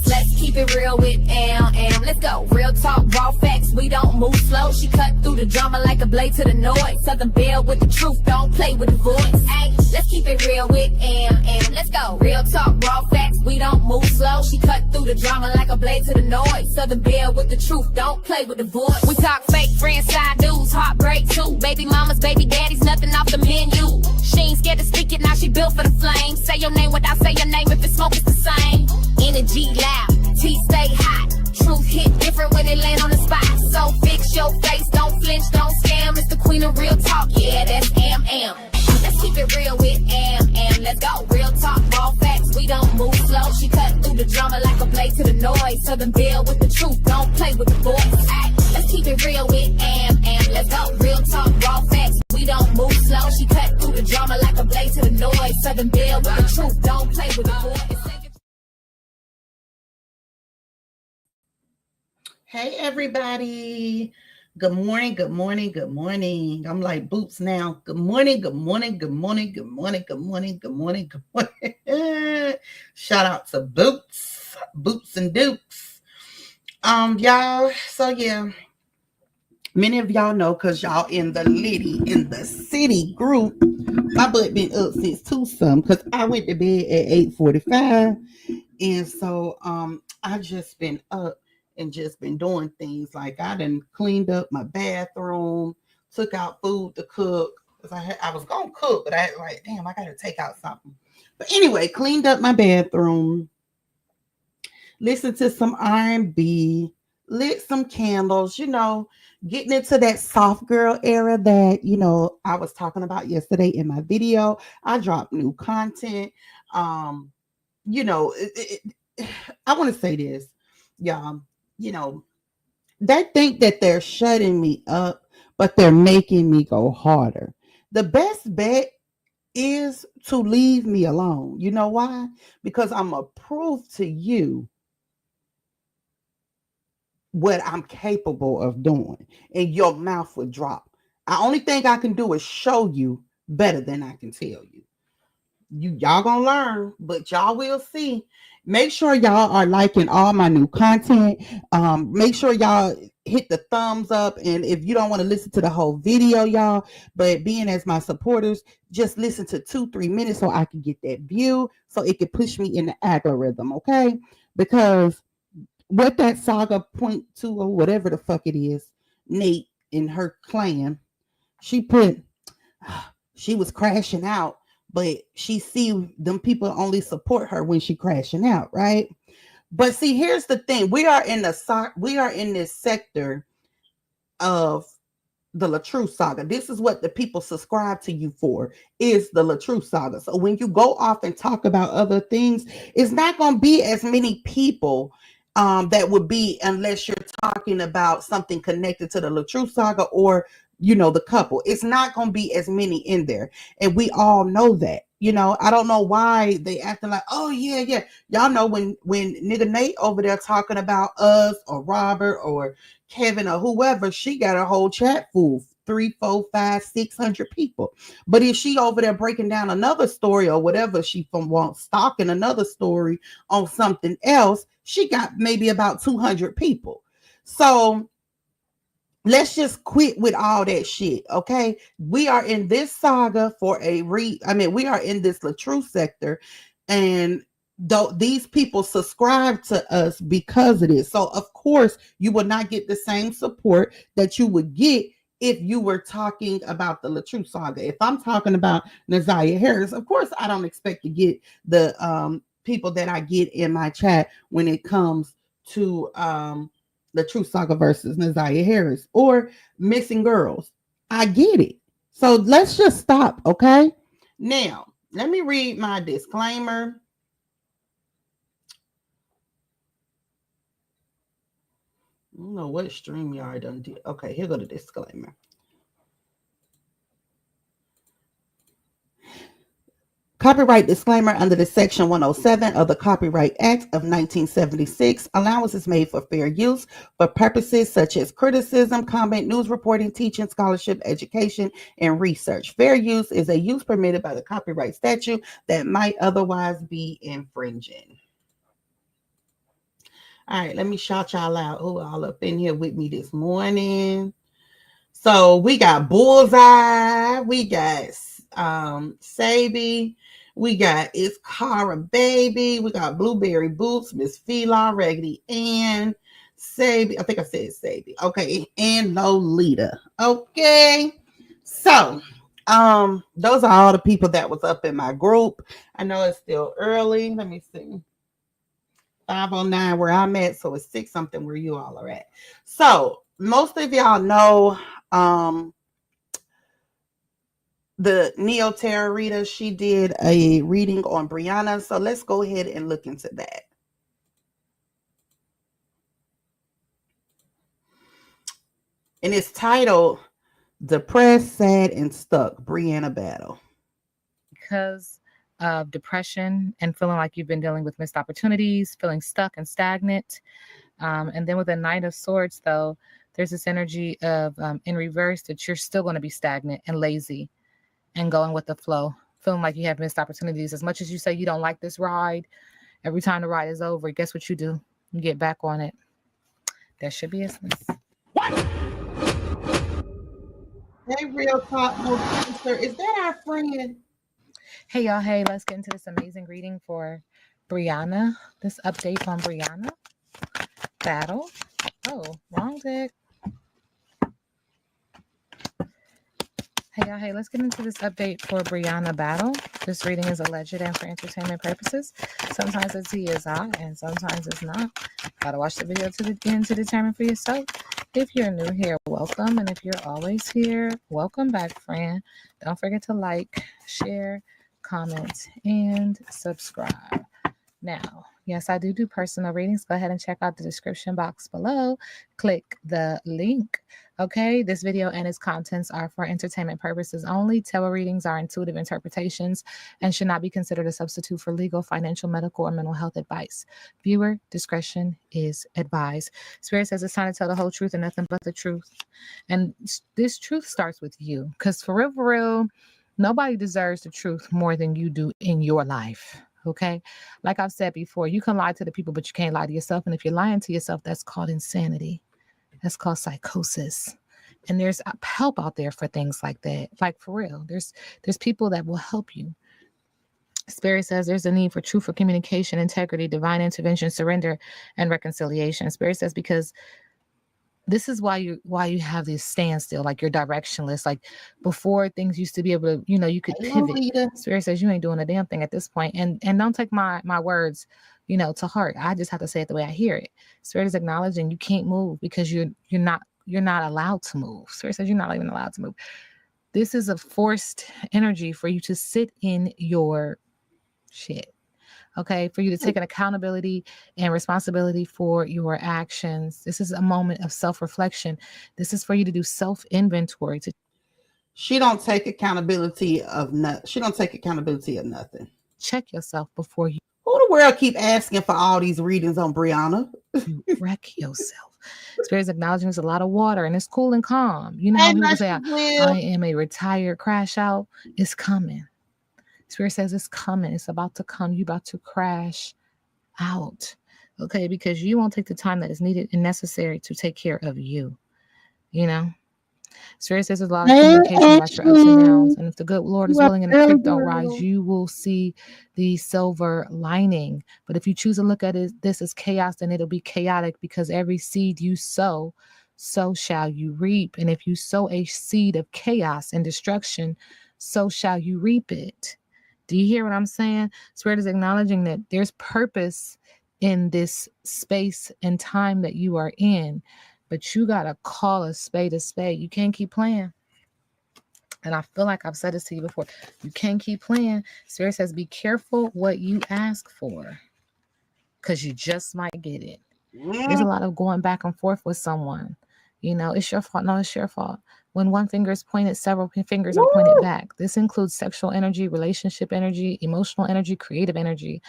boys. Let's keep it real with Am. Let's go. Real talk, raw facts. We don't move slow. She cut through the drama like a blade to the noise. Southern Belle with the truth. Don't play with the voice. Ay, let's keep it real with Am. Let's go. Real talk, raw facts. We don't move slow. She cut through the drama like a blade to the noise. Southern Belle with the truth. Don't play with the voice. We talk fake friends, side dudes, heartbreak too. Baby mamas, baby daddies, nothing off the menu. She ain't scared to speak it, now she built for the flame. Say your name without say your name, if it's smoke, it's the same. Energy loud, tea stay hot. Truth hit different when it land on the spot. So fix your face, don't flinch, don't scam. It's the queen of real talk, yeah, that's Am. Let's keep it real with Am. Let's go. Real talk, raw facts, we don't move slow. She cut through the drama like a blade to the noise. Southern Belle with the truth, don't play with the voice. Ay, let's keep it real with Am. Let's go. Real talk, raw facts, we don't move slow. She cut through the drama like a blade to the noise. Southern Belle with the truth, don't play with the voice. Hey everybody. Good morning, good morning, good morning. I'm like Boots now. Good morning, good morning, good morning, good morning, good morning, good morning, good morning. Shout out to Boots and Dukes. Y'all, so yeah. Many of y'all know because y'all in the city group. My butt been up since 2 because I went to bed at 8:45. And so I just been up and just been doing things like I done cleaned up my bathroom, took out food to cook. Because I was gonna cook, but I like, damn, I gotta take out something. But anyway, cleaned up my bathroom, listened to some R&B, lit some candles, getting into that soft girl era that, I was talking about yesterday in my video. I dropped new content. I want to say this, y'all, they think that they're shutting me up, but they're making me go harder. The best bet is to leave me alone. You know why? Because I'm a proof to you what I'm capable of doing, and your mouth would drop. The only thing I can do is show you better than I can tell you. Y'all gonna learn, but y'all will see. Make sure y'all are liking all my new content. Make sure y'all hit the thumbs up, and if you don't want to listen to the whole video, y'all, but being as my supporters, just listen to 2-3 minutes so I can get that view, so it can push me in the algorithm, okay? Because what that saga point to, or whatever the fuck it is, Nate and her clan, she was crashing out, but she see them people only support her when she crashing out, right? But see, here's the thing: we are in this sector of the LaTrue saga. This is what the people subscribe to you for, is the LaTrue saga. So when you go off and talk about other things, it's not going to be as many people that would be, unless you're talking about something connected to the LaTrue saga or the couple. It's not going to be as many in there, and we all know that. I don't know why they acting like, oh yeah, y'all know when nigga Nate over there talking about us or Robert or Kevin or whoever, she got a whole chat full, 3, 4, 5, 600 people. But if she over there breaking down another story or whatever, she wants stalking another story on something else, she got maybe about 200 people. So let's just quit with all that shit, okay? We are in this saga for we are in this LaTrue sector, and these people subscribe to us because of this. So of course you will not get the same support that you would get if you were talking about the LaTrue saga. If I'm talking about Naziah Harris, of course I don't expect to get the people that I get in my chat when it comes to the True Saga versus Naziah Harris or Missing Girls. I get it. So let's just stop, okay? Now, let me read my disclaimer. I don't know what StreamYard done did. Okay, here go the disclaimer. Copyright disclaimer under the Section 107 of the Copyright Act of 1976. Allowance is made for fair use for purposes such as criticism, comment, news reporting, teaching, scholarship, education, and research. Fair use is a use permitted by the copyright statute that might otherwise be infringing. All right, let me shout y'all out who all up in here with me this morning. So we got Bullseye, we got Sabi, we got It's Cara Baby, we got Blueberry Boots, Miss Phelan, Raggedy Ann, Sabi, I think I said Sabi. Okay, and Lolita. Okay. So those are all the people that was up in my group. I know it's still early. Let me see. 5:09 where I'm at, so it's 6 something where you all are at. So most of y'all know the Neo Tarot reader. She did a reading on Brianna. So let's go ahead and look into that. And it's titled Depressed, Sad, and Stuck, Brianna Battle. Because of depression and feeling like you've been dealing with missed opportunities, feeling stuck and stagnant. And then with the Knight of Swords, though, there's this energy of in reverse that you're still going to be stagnant and lazy and going with the flow, feeling like you have missed opportunities. As much as you say you don't like this ride, every time the ride is over, guess what you do? You get back on it. That should be business. What? Hey, Real Talk No Cancer. Is that our friend? Hey, y'all. Hey, let's get into this amazing reading for Brianna. This update on Brianna Battle. Oh, wrong deck. Hey, y'all. Hey, let's get into this update for Brianna Battle. This reading is alleged and for entertainment purposes. Sometimes the tea is hot and sometimes it's not. Gotta watch the video to the end to determine for yourself. If you're new here, welcome. And if you're always here, welcome back, friend. Don't forget to like, share, comment, and subscribe. Now, yes, I do personal readings. Go ahead and check out the description box below. Click the link. Okay, this video and its contents are for entertainment purposes only. Tarot readings are intuitive interpretations and should not be considered a substitute for legal, financial, medical, or mental health advice. Viewer discretion is advised. Spirit says it's time to tell the whole truth and nothing but the truth. And this truth starts with you. Because for real, nobody deserves the truth more than you do in your life. Okay. Like I've said before, you can lie to the people, but you can't lie to yourself. And if you're lying to yourself, that's called insanity. That's called psychosis. And there's help out there for things like that. Like for real, there's people that will help you. Spirit says there's a need for truth, for communication, integrity, divine intervention, surrender, and reconciliation. Spirit says because this is why you have this standstill, like you're directionless. Like before, things used to be able to, you could pivot. Spirit says you ain't doing a damn thing at this point. And don't take my words, to heart. I just have to say it the way I hear it. Spirit is acknowledging you can't move because you're not allowed to move. Spirit says you're not even allowed to move. This is a forced energy for you to sit in your shit. Okay, for you to take an accountability and responsibility for your actions. This is a moment of self-reflection. This is for you to do self-inventory. She don't take accountability of nothing. She don't take accountability of nothing. Check yourself before you. Who the world keep asking for all these readings on Brianna? You wreck yourself. Spirit's acknowledging there's a lot of water and it's cool and calm. You know how people say, I am a retired crash out. It's coming. Spirit says it's coming. It's about to come. You're about to crash out. Okay, because you won't take the time that is needed and necessary to take care of you. Spirit says there's a lot of communication about your ups and downs. And if the good Lord is willing and the creek don't rise, you will see the silver lining. But if you choose to look at this as chaos, then it'll be chaotic because every seed you sow, so shall you reap. And if you sow a seed of chaos and destruction, so shall you reap it. Do you hear what I'm saying? Spirit is acknowledging that there's purpose in this space and time that you are in, but you got to call a spade a spade. You can't keep playing. And I feel like I've said this to you before. You can't keep playing. Spirit says, be careful what you ask for because you just might get it. There's a lot of going back and forth with someone. It's your fault. No, it's your fault. When one finger is pointed, several fingers are pointed back. This includes sexual energy, relationship energy, emotional energy, creative energy,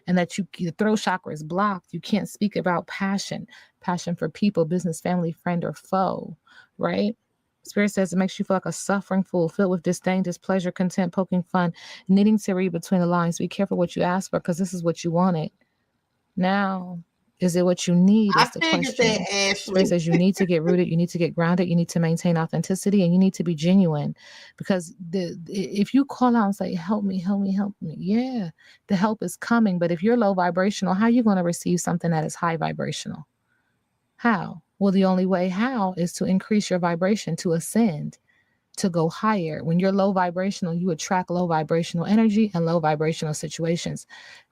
and that your throat chakra is blocked. You can't speak about passion for people, business, family, friend, or foe, right? Spirit says it makes you feel like a suffering fool, filled with disdain, displeasure, contempt, poking fun, needing to read between the lines. Be careful what you ask for because this is what you wanted. Now, Is it what you need? I Is the figured question. that, Spirit Ashley. says you need to get rooted, you need to get grounded, you need to maintain authenticity, and you need to be genuine. Because if you call out and say, help me, help me, help me, yeah, the help is coming. But if you're low vibrational, how are you going to receive something that is high vibrational? How? Well, the only way how is to increase your vibration, to ascend, to go higher. When you're low vibrational, you attract low vibrational energy and low vibrational situations.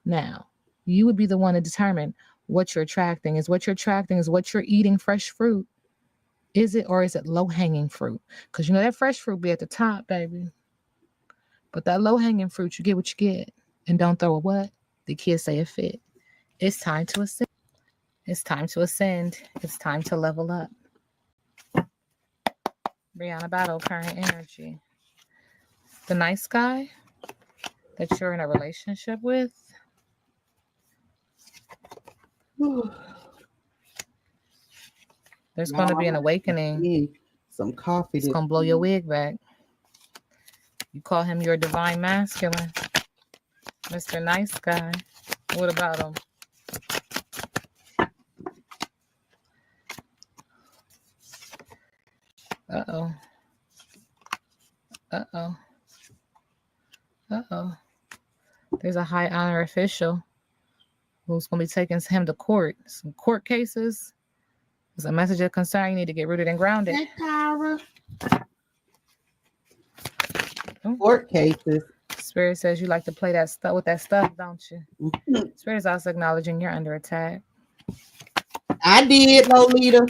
Now, you would be the one to determine what you're attracting. Is what you're attracting is what you're eating, fresh fruit? Is it, or is it low hanging fruit? Because you know that fresh fruit be at the top, baby. But that low hanging fruit, you get what you get. And don't throw a what? The kids say it fit. It's time to ascend. It's time to ascend. It's time to level up. Brianna Battle, current energy. The nice guy that you're in a relationship with. There's going to be an awakening. Some coffee. It's going to blow your wig back. You call him your divine masculine. Mr. Nice Guy. What about him? Uh-oh. Uh-oh. Uh-oh. There's a high honor official who's going to be taking him to court. Some court cases. There's a message of concern. You need to get rooted and grounded. Hey, Kyra. Oh. Court cases. Spirit says you like to play that stuff with that stuff, don't you? Mm-hmm. Spirit is also acknowledging you're under attack. I did, Lolita.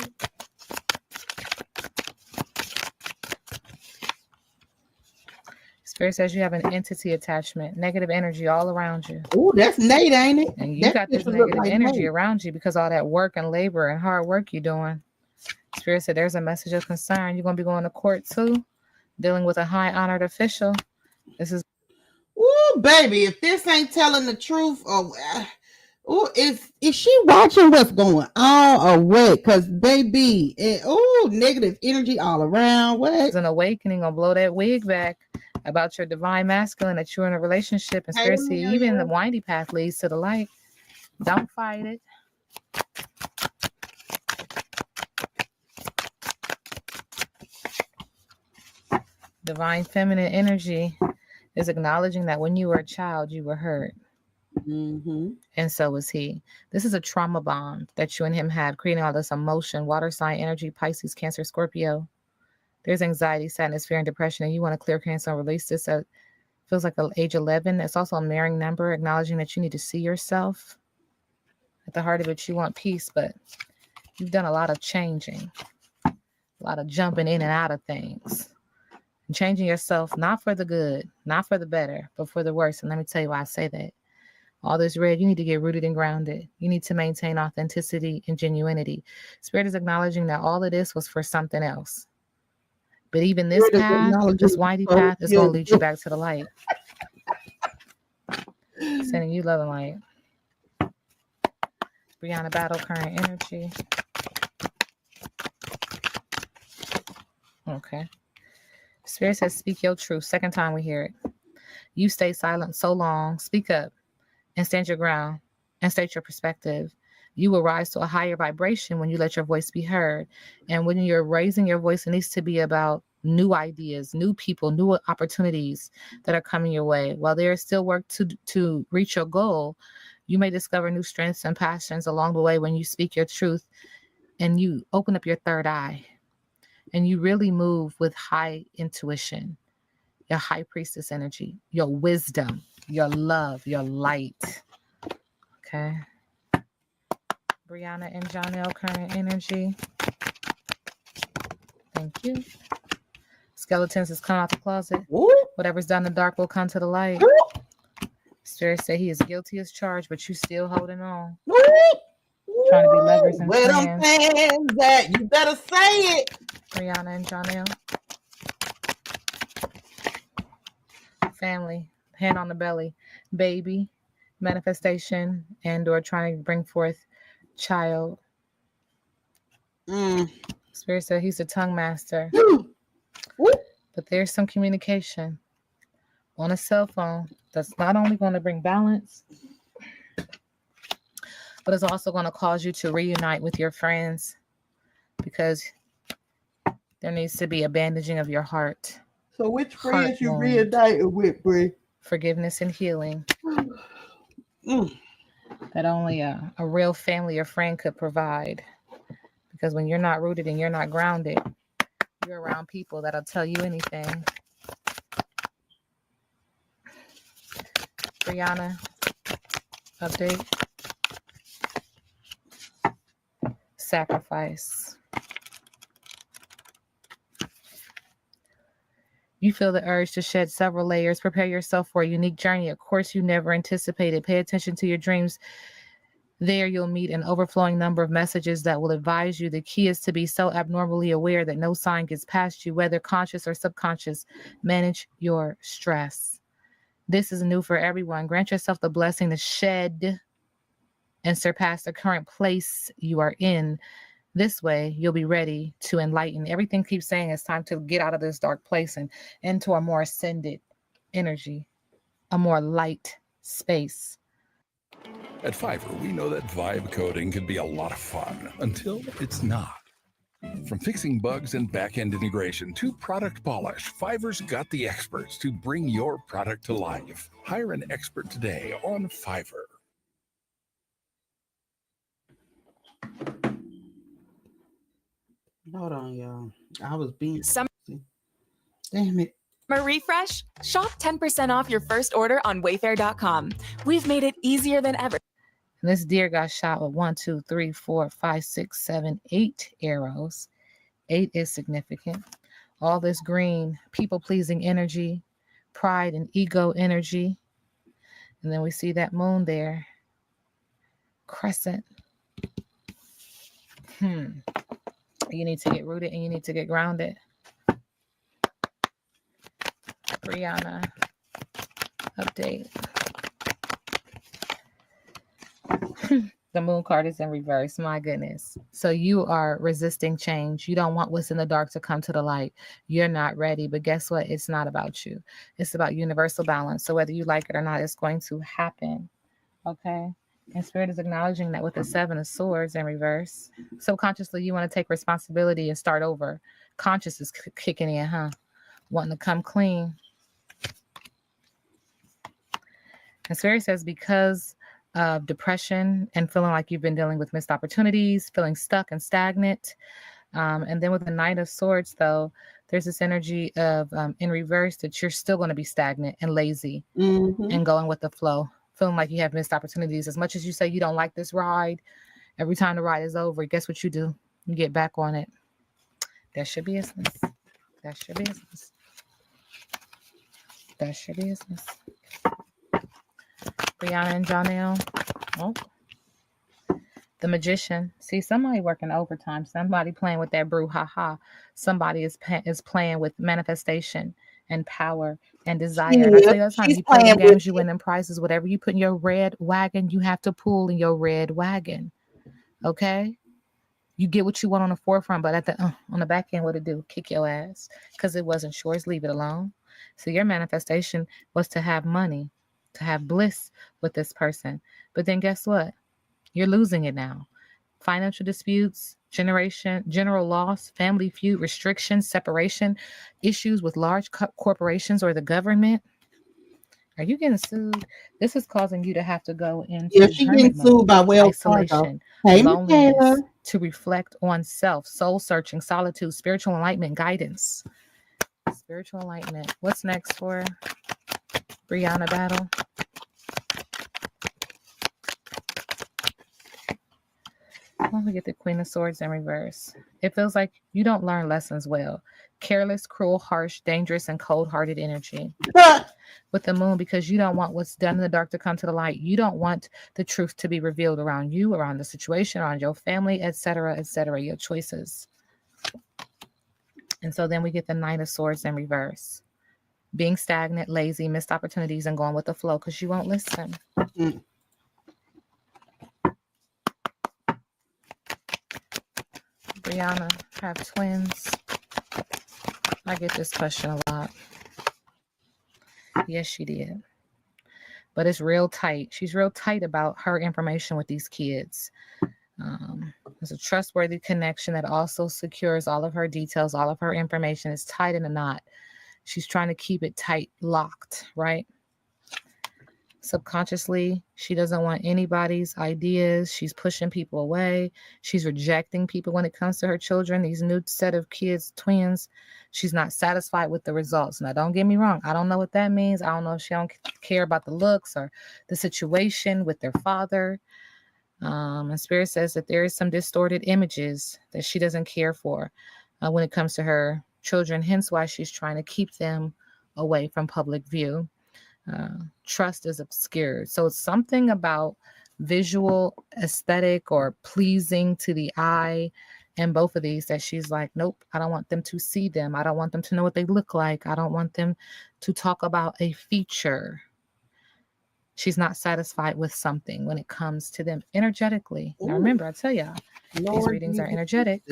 Spirit says you have an entity attachment, negative energy all around you. Oh, that's Nate, ain't it? And you got this negative energy around you because all that work and labor and hard work you're doing. Spirit said there's a message of concern. You're going to be going to court too, dealing with a high honored official. This is. Ooh, baby, if this ain't telling the truth, is she watching what's going on or what? Because baby, negative energy all around. What? It's an awakening. Gonna blow that wig back about your divine masculine that you're in a relationship. And Spirit said even the windy path leads to the light. Don't fight it. Divine feminine energy is acknowledging that when you were a child, you were hurt. Mm-hmm. And so was he. This is a trauma bond that you and him have, creating all this emotion. Water sign energy, Pisces, Cancer, Scorpio. There's anxiety, sadness, fear, and depression, and you want to clear, cancel, and release this. Feels like age 11. It's also a marrying number, acknowledging that you need to see yourself. At the heart of it, you want peace, but you've done a lot of changing, a lot of jumping in and out of things. And changing yourself, not for the good, not for the better, but for the worse. And let me tell you why I say that. All this red, you need to get rooted and grounded. You need to maintain authenticity and genuinity. Spirit is acknowledging that all of this was for something else. But even this path, this windy path, is going to lead you back to the light. Sending you love and light. Brianna Battle, current energy. Okay. Spirit says, speak your truth. Second time we hear it. You stay silent so long. Speak up and stand your ground and state your perspective. You will rise to a higher vibration when you let your voice be heard. And when you're raising your voice, it needs to be about new ideas, new people, new opportunities that are coming your way. While there is still work to reach your goal, you may discover new strengths and passions along the way when you speak your truth and you open up your third eye and you really move with high intuition, your high priestess energy, your wisdom, your love, your light. Okay. Brianna and Jonelle, current energy. Thank you. Skeletons has come out the closet. Ooh. Whatever's done in the dark will come to the light. Ooh. Spirit say he is guilty as charged, but you still holding on. Ooh. Trying to be lovers and Where them friends. fans at? You better say it. Brianna and Jonelle. Family, hand on the belly, baby, manifestation, and or trying to bring forth child. Spirit said he's a tongue master. But there's some communication on a cell phone that's not only going to bring balance, but it's also going to cause you to reunite with your friends because there needs to be a bandaging of your heart. So which Heart friends you wound. reunited with, Brie? Forgiveness and healing Mm. that only a real family or friend could provide. Because when you're not rooted and you're not grounded, you're around people that'll tell you anything. Brianna, update. Sacrifice. You feel the urge to shed several layers. Prepare yourself for a unique journey, a course you never anticipated. Pay attention to your dreams. There you'll meet an overflowing number of messages that will advise you. The key is to be so abnormally aware that no sign gets past you, whether conscious or subconscious. Manage your stress. This is new for everyone. Grant yourself the blessing to shed and surpass the current place you are in. This way, you'll be ready to enlighten. Everything keeps saying it's time to get out of this dark place and into a more ascended energy, a more light space. At Fiverr, we know that vibe coding can be a lot of fun until it's not. From fixing bugs and back-end integration to product polish, Fiverr's got the experts to bring your product to life. Hire an expert today on Fiverr. Hold on, y'all. I was being Summer damn it. refresh? Shop 10% off your first order on Wayfair.com. We've made it easier than ever. And this deer got shot with 1, 2, 3, 4, 5, 6, 7, 8 arrows. 8 is significant. All this green, people-pleasing energy, pride and ego energy. And then we see that moon there. Crescent. You need to get rooted and you need to get grounded. Brianna, update. The moon card is in reverse. My goodness. So you are resisting change. You don't want what's in the dark to come to the light. You're not ready. But guess what? It's not about you. It's about universal balance. So whether you like it or not, it's going to happen. Okay? And Spirit is acknowledging that with the 7 of Swords in reverse. Subconsciously, you want to take responsibility and start over. Conscious is kicking in, huh? Wanting to come clean. And Spirit says because of depression and feeling like you've been dealing with missed opportunities, feeling stuck and stagnant. And then with the Knight of Swords, though, there's this energy of in reverse that you're still going to be stagnant and lazy and going with the flow, feeling like you have missed opportunities. As much as you say you don't like this ride, every time the ride is over, guess what you do? You get back on it. That's your business. That's your business. That's your business. Brianna and Jonelle. Oh. The Magician. See, somebody working overtime. Somebody playing with that brouhaha. Somebody is playing with manifestation and power and desire. And I tell you all the time, you play them games, you win them prizes. Whatever you put in your red wagon, you have to pull in your red wagon. Okay? You get what you want on the forefront, but at the on the back end, what it do? Kick your ass because it wasn't yours. Leave it alone. So your manifestation was to have money, to have bliss with this person. But then guess what? You're losing it now. Financial disputes, general loss, family feud, restrictions, separation, issues with large corporations or the government. Are you getting sued? This is causing you to have to go into she's getting sued by isolation, loneliness, to reflect on self, soul searching, solitude, spiritual enlightenment, guidance. Spiritual enlightenment. What's next for Brianna Battle? Let me get the Queen of Swords in reverse. It feels like you don't learn lessons well. Careless, cruel, harsh, dangerous, and cold-hearted energy. With the moon, because you don't want what's done in the dark to come to the light. You don't want the truth to be revealed around you, around the situation, around your family, etc., your choices. And so then we get the Knight of Swords in reverse. Being stagnant, lazy, missed opportunities, and going with the flow because you won't listen. Brianna, have twins? I get this question a lot. Yes, she did. but it's real tight. She's real tight about her information with these kids. There's a trustworthy connection that also secures all of her details, all of her information is tied in a knot. She's trying to keep it tight, locked, right? Subconsciously, she doesn't want anybody's ideas. She's pushing people away. She's rejecting people when it comes to her children, these new set of kids, twins. She's not satisfied with the results. Now, don't get me wrong. I don't know what that means. I don't know if she don't care about the looks or the situation with their father. And Spirit says that there is some distorted images that she doesn't care for when it comes to her children, hence why she's trying to keep them away from public view. Trust is obscured. So it's something about visual aesthetic or pleasing to the eye and both of these that she's like, nope, I don't want them to see them. I don't want them to know what they look like. I don't want them to talk about a feature. She's not satisfied with something when it comes to them energetically. Now remember, I tell y'all, these readings are energetic,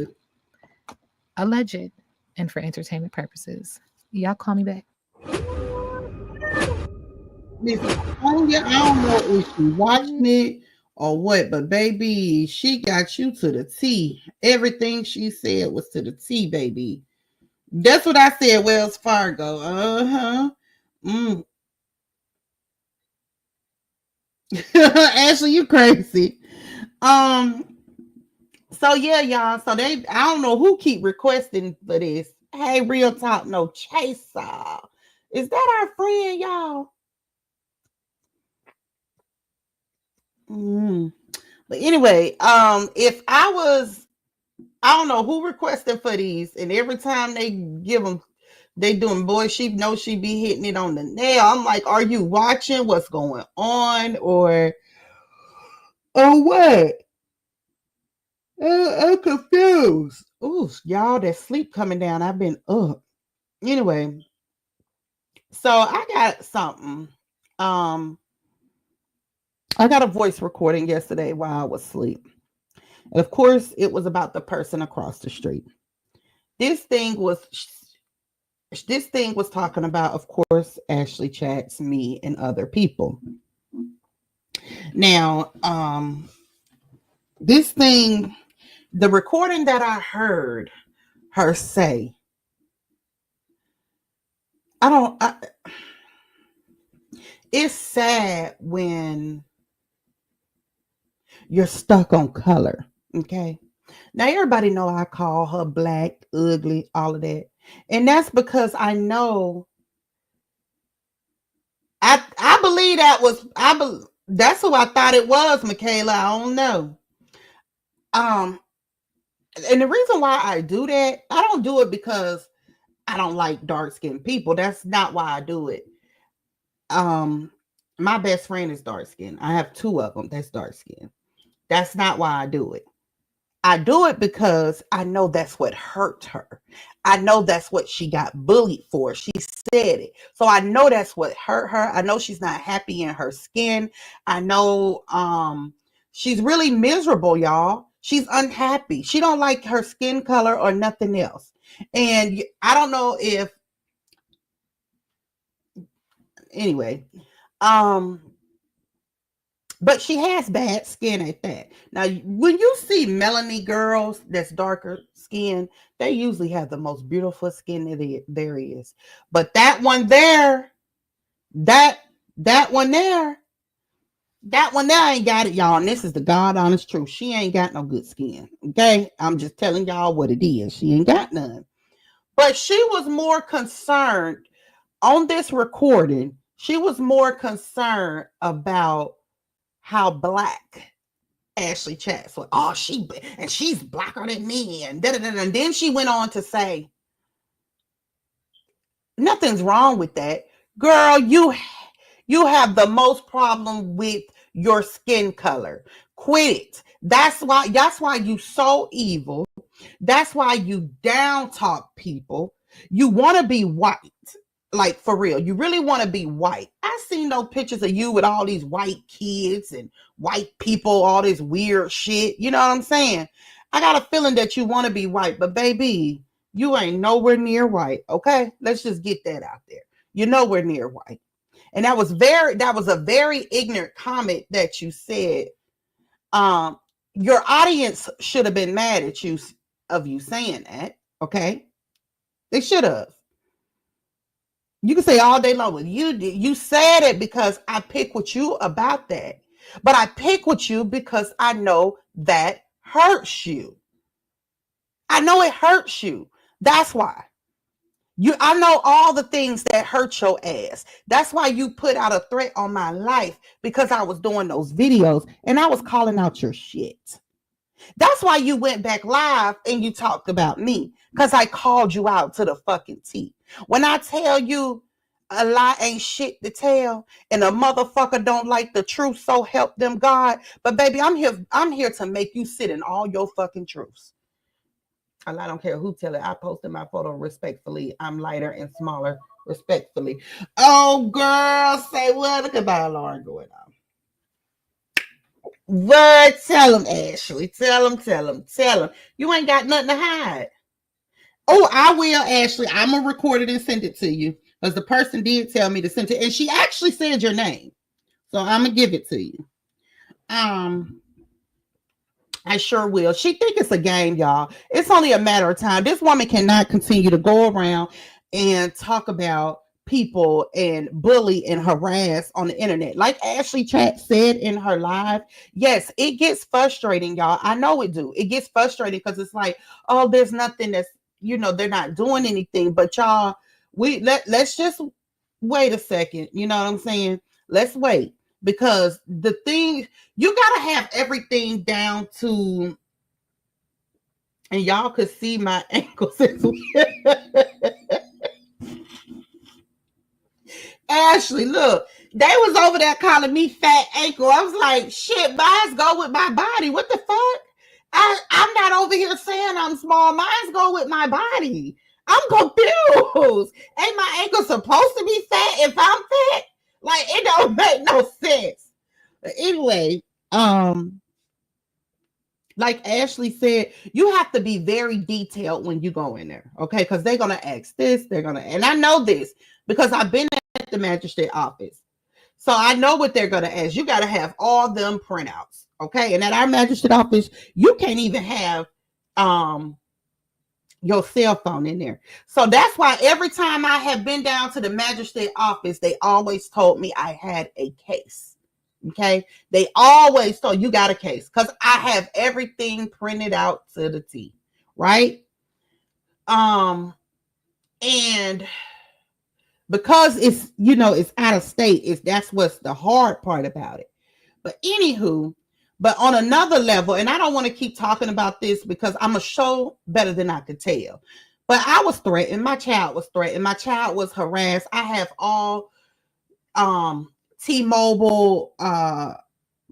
alleged, and for entertainment purposes. Y'all call me back. Lieonya, I don't know if she's watching it or what, but baby, she got you to the T. Everything she said was to the T, baby. That's what I said, Wells Fargo. Ashley, you crazy. So yeah, y'all. So I don't know who keep requesting for this. Hey, real talk, no chaser. Is that our friend, y'all? But anyway, if I don't know who requested for these, and every time they give them, they doing, boy, she knows she be hitting it on the nail. I'm like, are you watching what's going on, or what? I'm confused. Ooh, y'all, that sleep coming down. I've been up. Anyway, so I got something. I got a voice recording yesterday while I was asleep. And of course, it was about the person across the street. This thing was talking about, of course, Ashley chats, me, and other people. Now, this thing, the recording that I heard her say, it's sad when you're stuck on color. Okay. Now everybody know I call her black, ugly, all of that. And that's because I know I believe that's who I thought it was, Michaela. I don't know. And the reason why I do that, I don't do it because I don't like dark-skinned people. That's not why I do it. My best friend is dark-skinned. I have 2 of them that's dark-skinned. That's not why I do it. I do it because I know that's what hurt her. I know that's what she got bullied for. She said it. So I know that's what hurt her. I know she's not happy in her skin. I know she's really miserable, y'all. She's unhappy. She don't like her skin color or nothing else. And I don't know if anyway, but she has bad skin at that. Now, when you see Melanie girls that's darker skin, they usually have the most beautiful skin that there is. But that one there, that one there ain't got it, y'all. And this is the God honest truth. She ain't got no good skin. Okay? I'm just telling y'all what it is. She ain't got none. But she was more concerned on this recording. She was more concerned about how black Ashley chats. So, she's blacker than me, and and then she went on to say, nothing's wrong with that, girl. You have the most problem with your skin color. Quit it. That's why you so evil. That's why you down talk people. You want to be white. Like, for real, you really want to be white. I seen no pictures of you with all these white kids and white people, all this weird shit. You know what I'm saying? I got a feeling that you want to be white, but baby, you ain't nowhere near white. Okay, let's just get that out there. You're nowhere near white. And that was a very ignorant comment that you said. Your audience should have been mad at you of you saying that. Okay. They should have. You can say all day long, well, you said it because I pick with you about that. But I pick with you because I know that hurts you. I know it hurts you. That's why. I know all the things that hurt your ass. That's why you put out a threat on my life, because I was doing those videos and I was calling out your shit. That's why you went back live and you talked about me, because I called you out to the fucking T. When I tell you a lie ain't shit to tell and a motherfucker don't like the truth, so help them God. But baby, I'm here to make you sit in all your fucking truths. And I don't care who tell it. I posted my photo respectfully. I'm lighter and smaller respectfully. Oh, girl, say what? Look at my alarm going on. What? Tell him, Ashley. Tell him. You ain't got nothing to hide. Oh, I will, Ashley. I'm going to record it and send it to you, because the person did tell me to send it. And she actually said your name. So I'm going to give it to you. I sure will. She think it's a game, y'all. It's only a matter of time. This woman cannot continue to go around and talk about people and bully and harass on the internet. Like Ashley Chat said in her live, yes, it gets frustrating, y'all. I know it do. It gets frustrating because it's like, oh, there's nothing that's, they're not doing anything. But y'all, let's just wait a second. You know what I'm saying? Let's wait. Because the thing, you got to have everything down to, and y'all could see my ankles. Ashley, look, they was over there calling me fat ankle. I was like, shit, mines go with my body. What the fuck? I'm not over here saying I'm small. Mines go with my body. I'm confused. Ain't my ankle supposed to be fat if I'm fat? Like, it don't make no sense. But anyway, like Ashley said, you have to be very detailed when you go in there, okay? Because they're going to ask this, and I know this because I've been at the magistrate office. So I know what they're going to ask. You got to have all them printouts, okay? And at our magistrate office, you can't even have your cell phone in there. So that's why every time I have been down to the magistrate office, they always told me I had a case. Okay. They always told you got a case, because I have everything printed out to the T. Right. And because it's, it's out of state, that's what's the hard part about it. But anywho, but on another level, and I don't want to keep talking about this because I'm a show better than I could tell. But I was threatened. My child was threatened. My child was harassed. I have all T-Mobile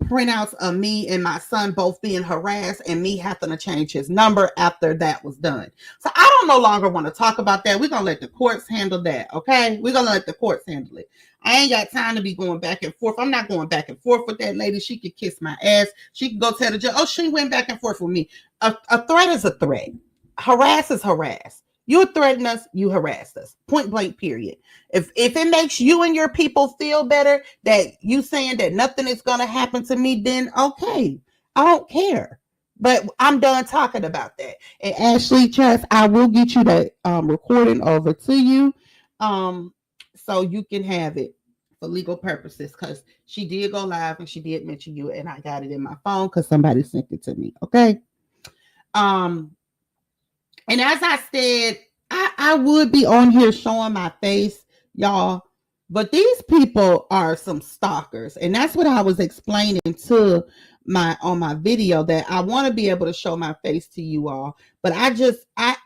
printouts of me and my son both being harassed and me having to change his number after that was done. So I don't no longer want to talk about that. We're going to let the courts handle that, okay? We're going to let the courts handle it. I ain't got time to be going back and forth. I'm not going back and forth with that lady. She could kiss my ass. She could go tell the judge, oh, she went back and forth with me. A threat is a threat. Harass is harass. You threaten us, you harassed us. Point blank, period. If it makes you and your people feel better that you saying that nothing is going to happen to me, then okay. I don't care. But I'm done talking about that. And Ashley Chess, I will get you that recording over to you so you can have it for legal purposes, because she did go live and she did mention you, and I got it in my phone because somebody sent it to me. Okay. And as I said, I would be on here showing my face, y'all, but these people are some stalkers. And that's what I was explaining to on my video, that I want to be able to show my face to you all. But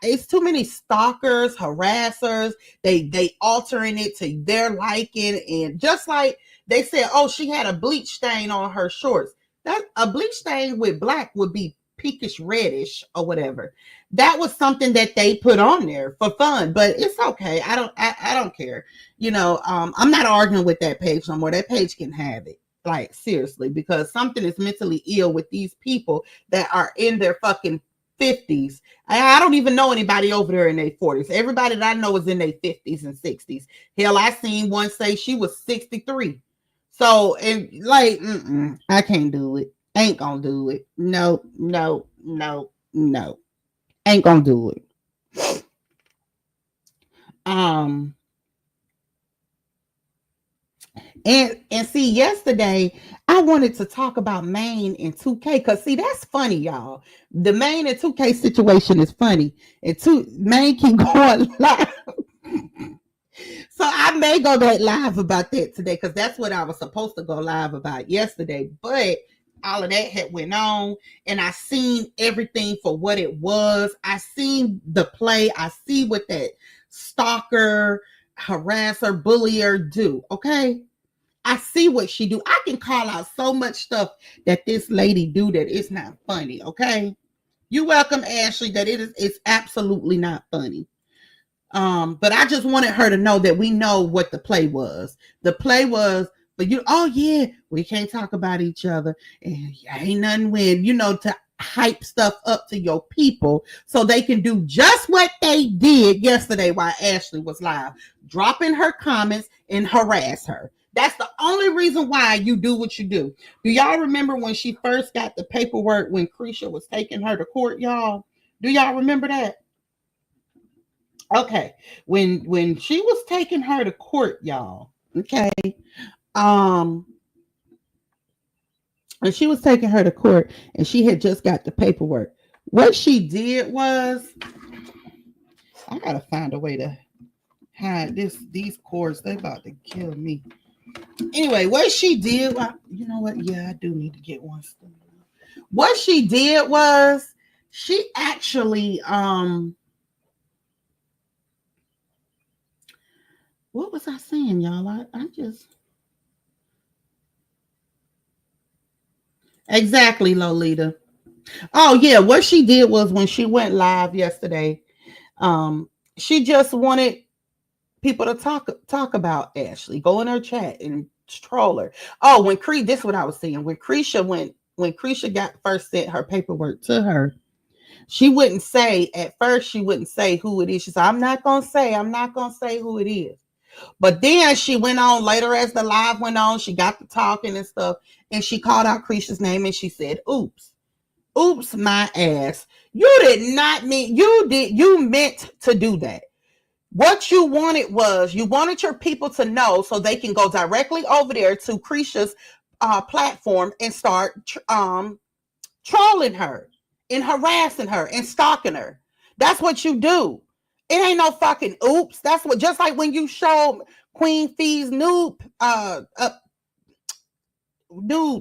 it's too many stalkers, harassers. They altering it to their liking. And just like they said, oh, she had a bleach stain on her shorts. That a bleach stain with black would be pinkish reddish or whatever. That was something that they put on there for fun, but it's okay. I don't care. I'm not arguing with that page no more. That page can have it. Like, seriously, because something is mentally ill with these people that are in their fucking 50s. I don't even know anybody over there in their 40s. Everybody that I know is in their 50s and 60s. Hell, I seen one say she was 63. So, and like, I can't do it. Ain't gonna do it. No. Ain't gonna do it. And see, yesterday I wanted to talk about Maine and 2K because see, that's funny, y'all. The Maine and 2K situation is funny, and Maine keep going live. So I may go back live about that today because that's what I was supposed to go live about yesterday. But all of that had went on, and I seen everything for what it was. I seen the play. I see what that stalker, harasser, bullier do. Okay. I see what she do. I can call out so much stuff that this lady do that it's not funny. Okay. You're welcome, Ashley, that it's absolutely not funny. But I just wanted her to know that we know what the play was. The play was, but oh yeah, we can't talk about each other. And ain't nothing when, to hype stuff up to your people so they can do just what they did yesterday while Ashley was live, dropping her comments and harass her. That's the only reason why you do what you do. Do y'all remember when she first got the paperwork when Krisha was taking her to court, y'all? Do y'all remember that? Okay. When she was taking her to court, y'all, okay. And she was taking her to court and she had just got the paperwork. What she did was, I gotta find a way to hide these cords. They about to kill me. Anyway, what she did, you know what? Yeah, I do need to get one. What she did was she actually, what was I saying, y'all? I just, exactly, Lolita. Oh yeah, what she did was when she went live yesterday, she just wanted people to talk about Ashley, go in her chat and troll her. Oh, this is what I was saying. When Krisha got first sent her paperwork to her, she wouldn't say who it is. She said, I'm not gonna say who it is. But then she went on later as the live went on, she got to talking and stuff, and she called out Krisha's name and she said, oops, my ass. You did not mean, you meant to do that. What you wanted was you wanted your people to know so they can go directly over there to Krisha's platform and start trolling her and harassing her and stalking her. That's what you do. It ain't no fucking oops. That's what, just like when you showed Queen Fee's nude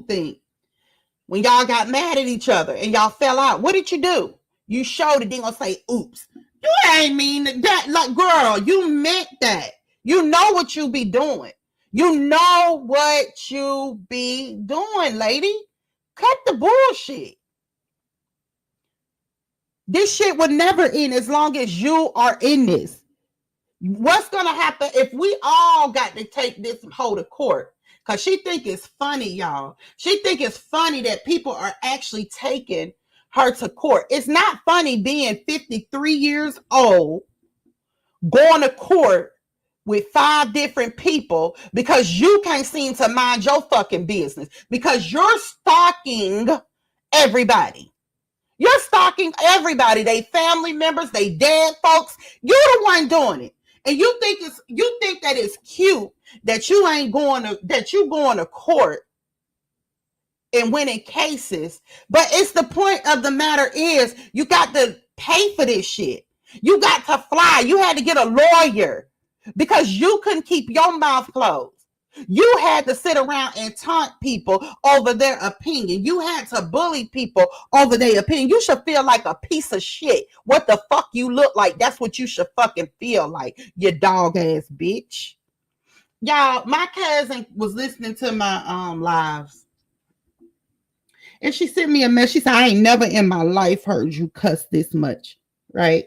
thing. When y'all got mad at each other and y'all fell out, what did you do? You showed it, then gonna say oops. You ain't mean that. Like, girl, you meant that. You know what you be doing. You know what you be doing, lady. Cut the bullshit. This shit would never end as long as you are in this. What's going to happen if we all got to take this hoe to court? Because she think it's funny, y'all. She think it's funny that people are actually taking her to court. It's not funny being 53 years old, going to court with 5 different people because you can't seem to mind your fucking business because you're stalking everybody. You're stalking everybody. They family members, they dead folks. You're the one doing it. And you think that it's cute that you going to court and winning cases. But it's the point of the matter is you got to pay for this shit. You got to fly. You had to get a lawyer because you couldn't keep your mouth closed. You had to sit around and taunt people over their opinion. You had to bully people over their opinion. You should feel like a piece of shit. What the fuck you look like? That's what you should fucking feel like, you dog ass bitch. Y'all, my cousin was listening to my lives. And she sent me a message. She said, I ain't never in my life heard you cuss this much. Right?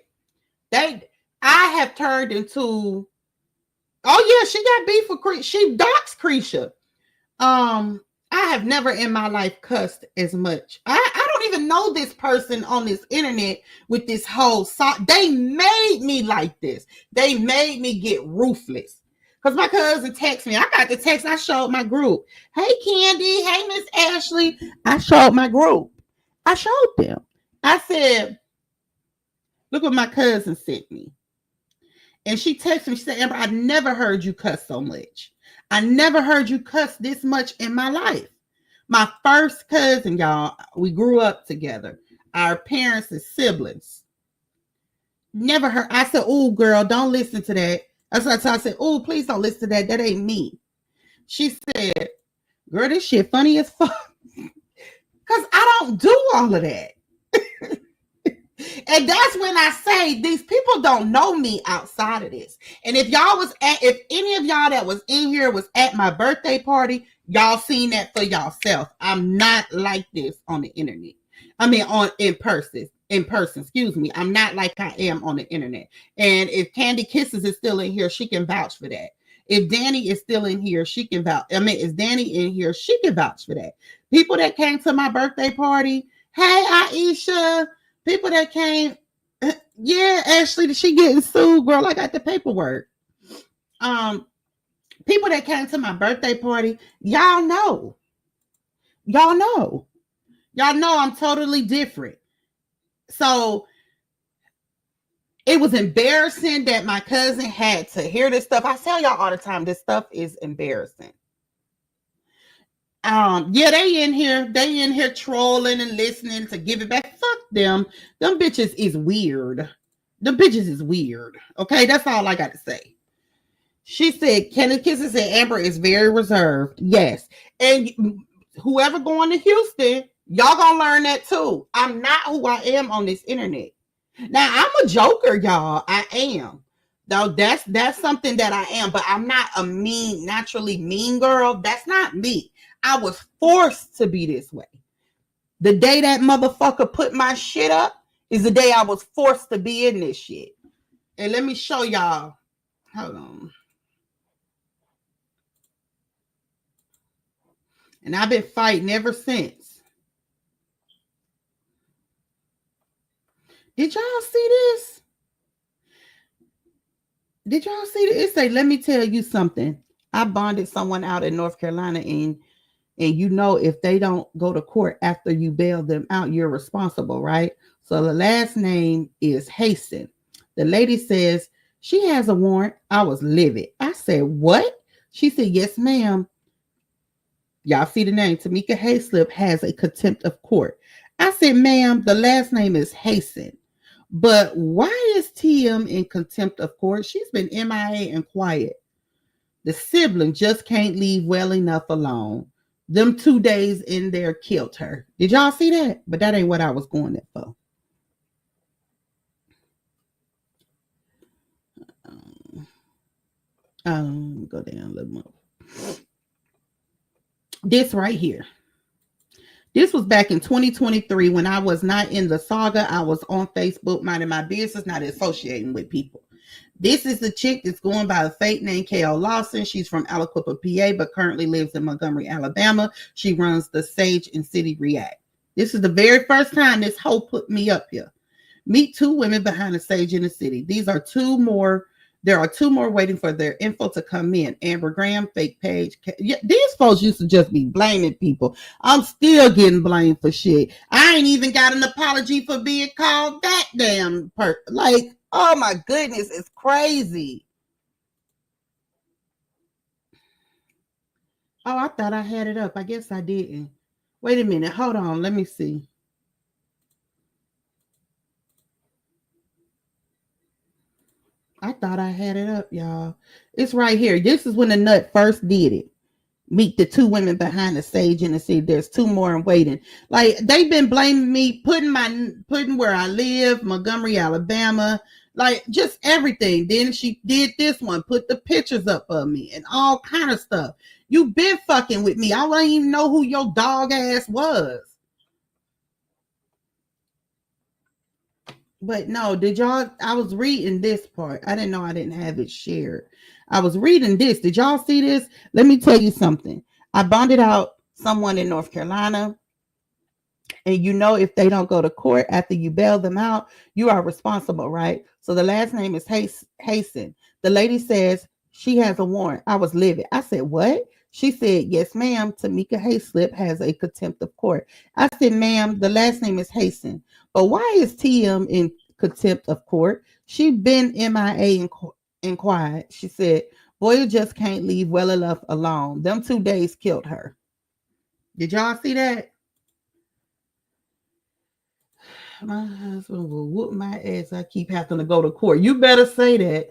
I have turned into, oh yeah, she got beef with Krisha. She doxed Krisha. I have never in my life cussed as much. I don't even know this person on this internet with this whole they made me like this. They made me get ruthless. Because my cousin texted me. I got the text. I showed my group. Hey, Candy. Hey, Miss Ashley. I showed my group. I showed them. I said, look what my cousin sent me. And she texted me. She said, Amber, I never heard you cuss so much. I never heard you cuss this much in my life. My first cousin, y'all, we grew up together. Our parents are siblings. Never heard. I said, oh, girl, don't listen to that. That's what I said, oh, please don't listen to that. That ain't me. She said, girl, this shit funny as fuck. Because I don't do all of that. And that's when I say these people don't know me outside of this. And if any of y'all that was in here was at my birthday party, y'all seen that for yourself. I'm not like this on the internet. I mean, in person, excuse me. I'm not like I am on the internet. And if Candy Kisses is still in here, she can vouch for that. If Danny is still in here, she can vouch. I mean, is Danny in here? She can vouch for that. People that came to my birthday party, hey, Aisha. People that came, yeah, Ashley, she getting sued, girl. I got the paperwork. People that came to my birthday party, y'all know I'm totally different. So it was embarrassing that my cousin had to hear this stuff. I tell y'all all the time, this stuff is embarrassing. Yeah, they in here trolling and listening to give it back. Fuck them. Them bitches is weird. Okay, that's all I got to say. She said, Kenneth Kisses said Amber is very reserved. Yes. And whoever going to Houston, y'all gonna learn that too. I'm not who I am on this internet. Now, I'm a joker, y'all. I am. Though that's something that I am, but I'm not a naturally mean girl. That's not me. I was forced to be this way. The day that motherfucker put my shit up is the day I was forced to be in this shit. And let me show y'all. Hold on. And I've been fighting ever since. Did y'all see this? Did y'all see this? It say, let me tell you something. I bonded someone out in North Carolina, and you know, if they don't go to court after you bail them out, you're responsible, right? So the last name is Hasten. The lady says she has a warrant. I was livid. I said, what? She said, yes, ma'am. Y'all see the name. Tamika Hayslip has a contempt of court. I said, ma'am, the last name is Hasten. But why is TM in contempt of court? She's been MIA and quiet. The sibling just can't leave well enough alone. Them 2 days in there killed her. Did y'all see that? But that ain't what I was going there for. Go down a little more. This right here. This was back in 2023 when I was not in the saga. I was on Facebook minding my business, not associating with people. This is the chick that's going by a fake name, K.O. Lawson. She's from Aliquippa, PA, but currently lives in Montgomery, Alabama. She runs the Sage and City React. This is the very first time this hoe put me up here. Meet 2 women behind the Sage in the City. There are 2 more waiting for their info to come in. Amber Graham, fake page. Yeah, these folks used to just be blaming people. I'm still getting blamed for shit. I ain't even got an apology for being called that damn person. Like, oh my goodness, it's crazy. Oh, I thought I had it up. I guess I didn't. Wait a minute. Hold on. Let me see. I thought I had it up, y'all. It's right here. This is when the nut first did it. Meet the 2 women behind the Sage in the City. There's 2 more in waiting. Like, they've been blaming me, putting where I live, Montgomery, Alabama, like just everything. Then she did this one, put the pictures up of me and all kind of stuff. You been fucking with me. I don't even know who your dog ass was. But no, did y'all? I was reading this part. I didn't know I didn't have it shared. I was reading this. Did y'all see this? Let me tell you something. I bonded out someone in North Carolina. And you know, if they don't go to court after you bail them out, you are responsible, right? So the last name is Hasten. The lady says she has a warrant. I was livid. I said, what? She said, yes, ma'am. Tamika Hayslip has a contempt of court. I said, ma'am, the last name is Hasten. But why is TM in contempt of court? She been MIA and quiet. She said, Boyle just can't leave well enough alone. Them 2 days killed her. Did y'all see that? My husband will whoop my ass. I keep having to go to court. You better say that.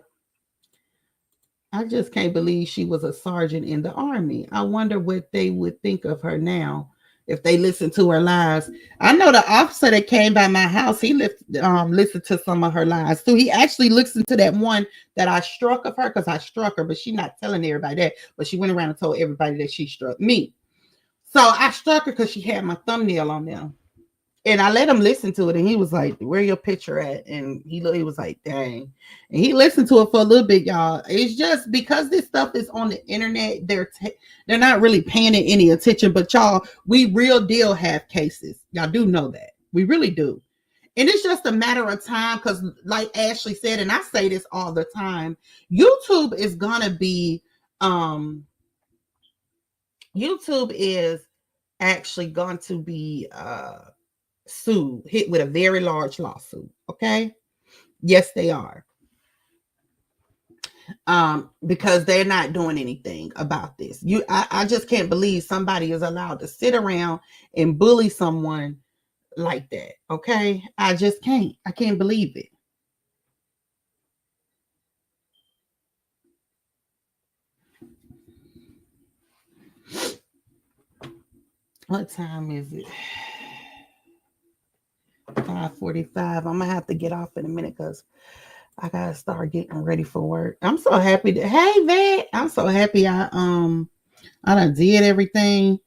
I just can't believe she was a sergeant in the army. I wonder what they would think of her now if they listened to her lies. I know the officer that came by my house, he listened to some of her lies too. He actually listened to that one that I struck of her because I struck her, but she's not telling everybody that. But she went around and told everybody that she struck me. So I struck her because she had my thumbnail on there. And I let him listen to it, and he was like, "Where your picture at?" And he was like, "Dang!" And he listened to it for a little bit, y'all. It's just because this stuff is on the internet, they're not really paying it any attention. But y'all, we real deal have cases. Y'all do know that. We really do, and it's just a matter of time. Because, like Ashley said, and I say this all the time, YouTube is gonna be, YouTube is actually going to be hit with a very large lawsuit. Okay, yes, they are, because they're not doing anything about this. I just can't believe somebody is allowed to sit around and bully someone like that. Okay, I can't believe it. What time is it? 5:45. I'm gonna have to get off in a minute because I gotta start getting ready for work. I'm so happy that, hey Vet, I'm so happy I done did everything.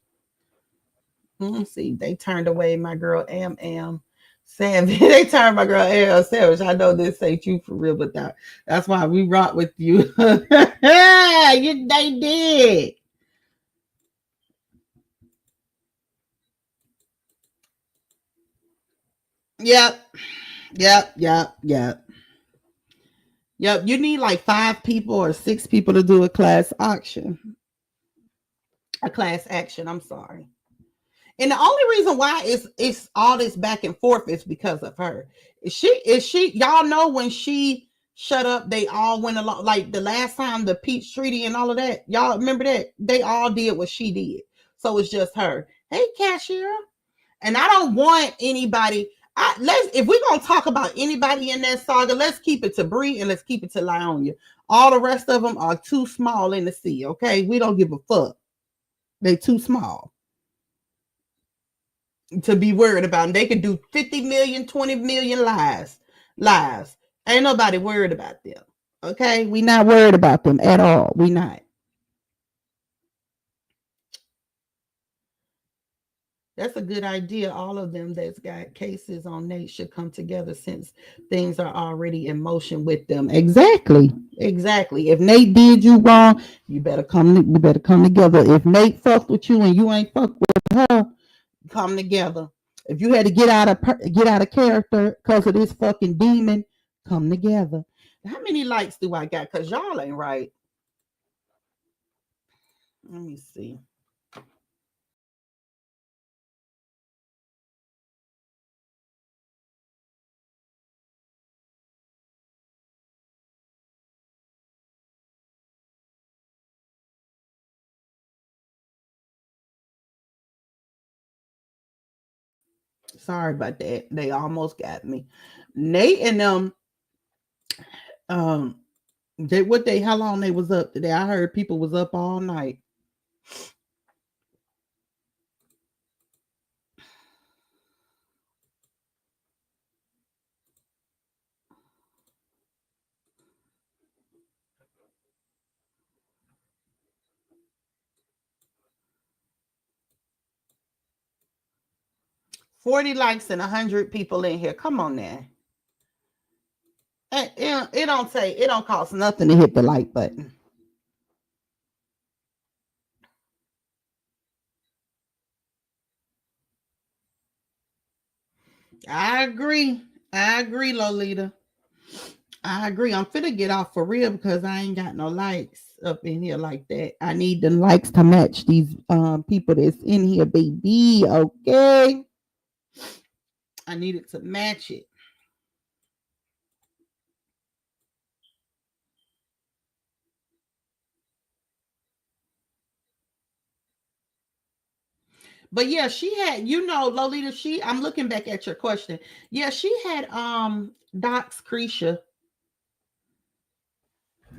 Let's see, they turned away my girl Am Savage. They turned my girl Am Savage. I know this ain't you for real, but that's why we rock with you. They did. Yep. Yep. You need like 5 people or 6 people to do a class action. A class action. I'm sorry. And the only reason why it's all this back and forth is because of her. Is she y'all know when she shut up, they all went along, like the last time the Peach Treaty and all of that. Y'all remember that? They all did what she did. So it's just her. Hey, cashier. And I don't want anybody. If we're gonna talk about anybody in that saga, let's keep it to Bree and let's keep it to Lieonya. All the rest of them are too small in the sea. Okay, we don't give a fuck. They too small to be worried about. And they could do 50 million, 20 million lives. Ain't nobody worried about them. Okay, we not worried about them at all. We not. That's a good idea. All of them that's got cases on Nate should come together since things are already in motion with them. Exactly. If Nate did you wrong, you better come together. If Nate fucked with you and you ain't fucked with her, come together. If you had to get out of character because of this fucking demon, come together. How many likes do I got? Because y'all ain't right. Let me see. Sorry about that. They almost got me. Nate and them, um, how long they was up today? I heard people was up all night. $40 likes and 100 people in here. Come on now. It don't cost nothing to hit the like button. I agree. I agree, Lolita. I agree. I'm finna get off for real because I ain't got no likes up in here like that. I need the likes to match these people that's in here, baby. Okay. I need it to match it. But yeah, she had, Lolita, I'm looking back at your question. Yeah, she had Docs Cretia.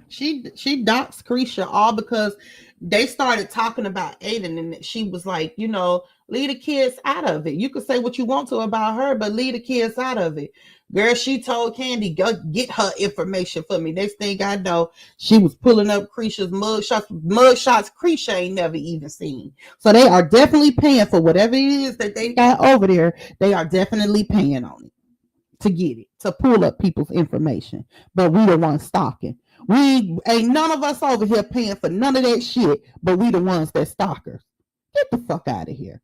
She doxed Cretia all because they started talking about Aiden, and she was like, leave the kids out of it. You could say what you want to about her, but leave the kids out of it. Girl, she told Candy, go get her information for me. Next thing I know, she was pulling up Cretia's mugshots Cretia ain't never even seen. So they are definitely paying for whatever it is that they got over there. They are definitely paying on it to get it, to pull up people's information. But we the ones stalking. We ain't none of us over here paying for none of that shit, but we the ones that stalkers. Get the fuck out of here.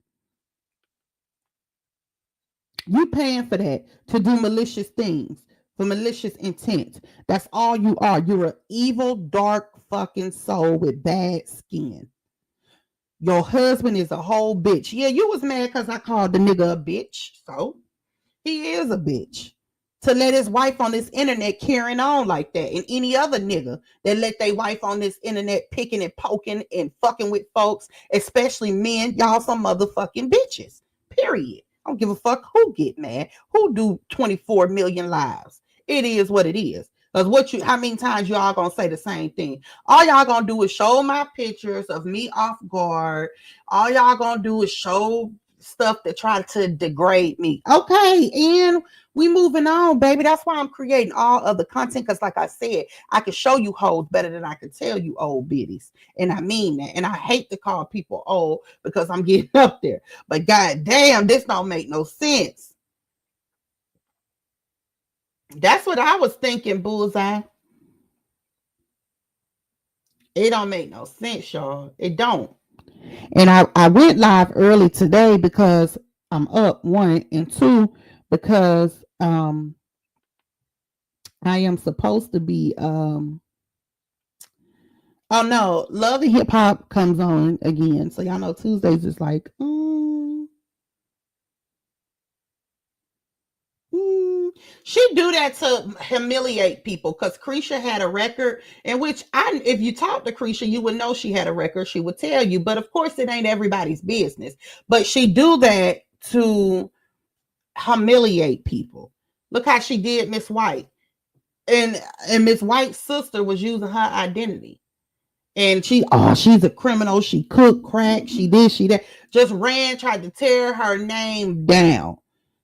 You paying for that to do malicious things, for malicious intent. That's all you are. You're an evil, dark fucking soul with bad skin. Your husband is a whole bitch. Yeah, you was mad because I called the nigga a bitch. So he is a bitch. To let his wife on this internet carrying on like that, and any other nigga that let their wife on this internet picking and poking and fucking with folks, especially men, y'all some motherfucking bitches. Period. I don't give a fuck who get mad, who do 24 million lives. It is what it is. Because how many times y'all gonna say the same thing? All y'all gonna do is show my pictures of me off guard. All y'all gonna do is show stuff that try to degrade me. Okay, and we moving on, baby. That's why I'm creating all of the content. Because like I said, I can show you hoes better than I can tell you old biddies. And I mean that. And I hate to call people old because I'm getting up there. But god damn, this don't make no sense. That's what I was thinking, Bullseye. It don't make no sense, y'all. It don't. And I went live early today because I'm up, one, and two, because I am supposed to be oh no, Love and Hip Hop comes on again. So y'all know Tuesdays is like she do that to humiliate people because Cretia had a record in which if you talk to Cretia, you would know she had a record. She would tell you, but of course it ain't everybody's business. But she do that to humiliate people. Look how she did Miss White. And Miss White's sister was using her identity. And she's a criminal. She cooked crack. She did, she that. Just tried to tear her name down.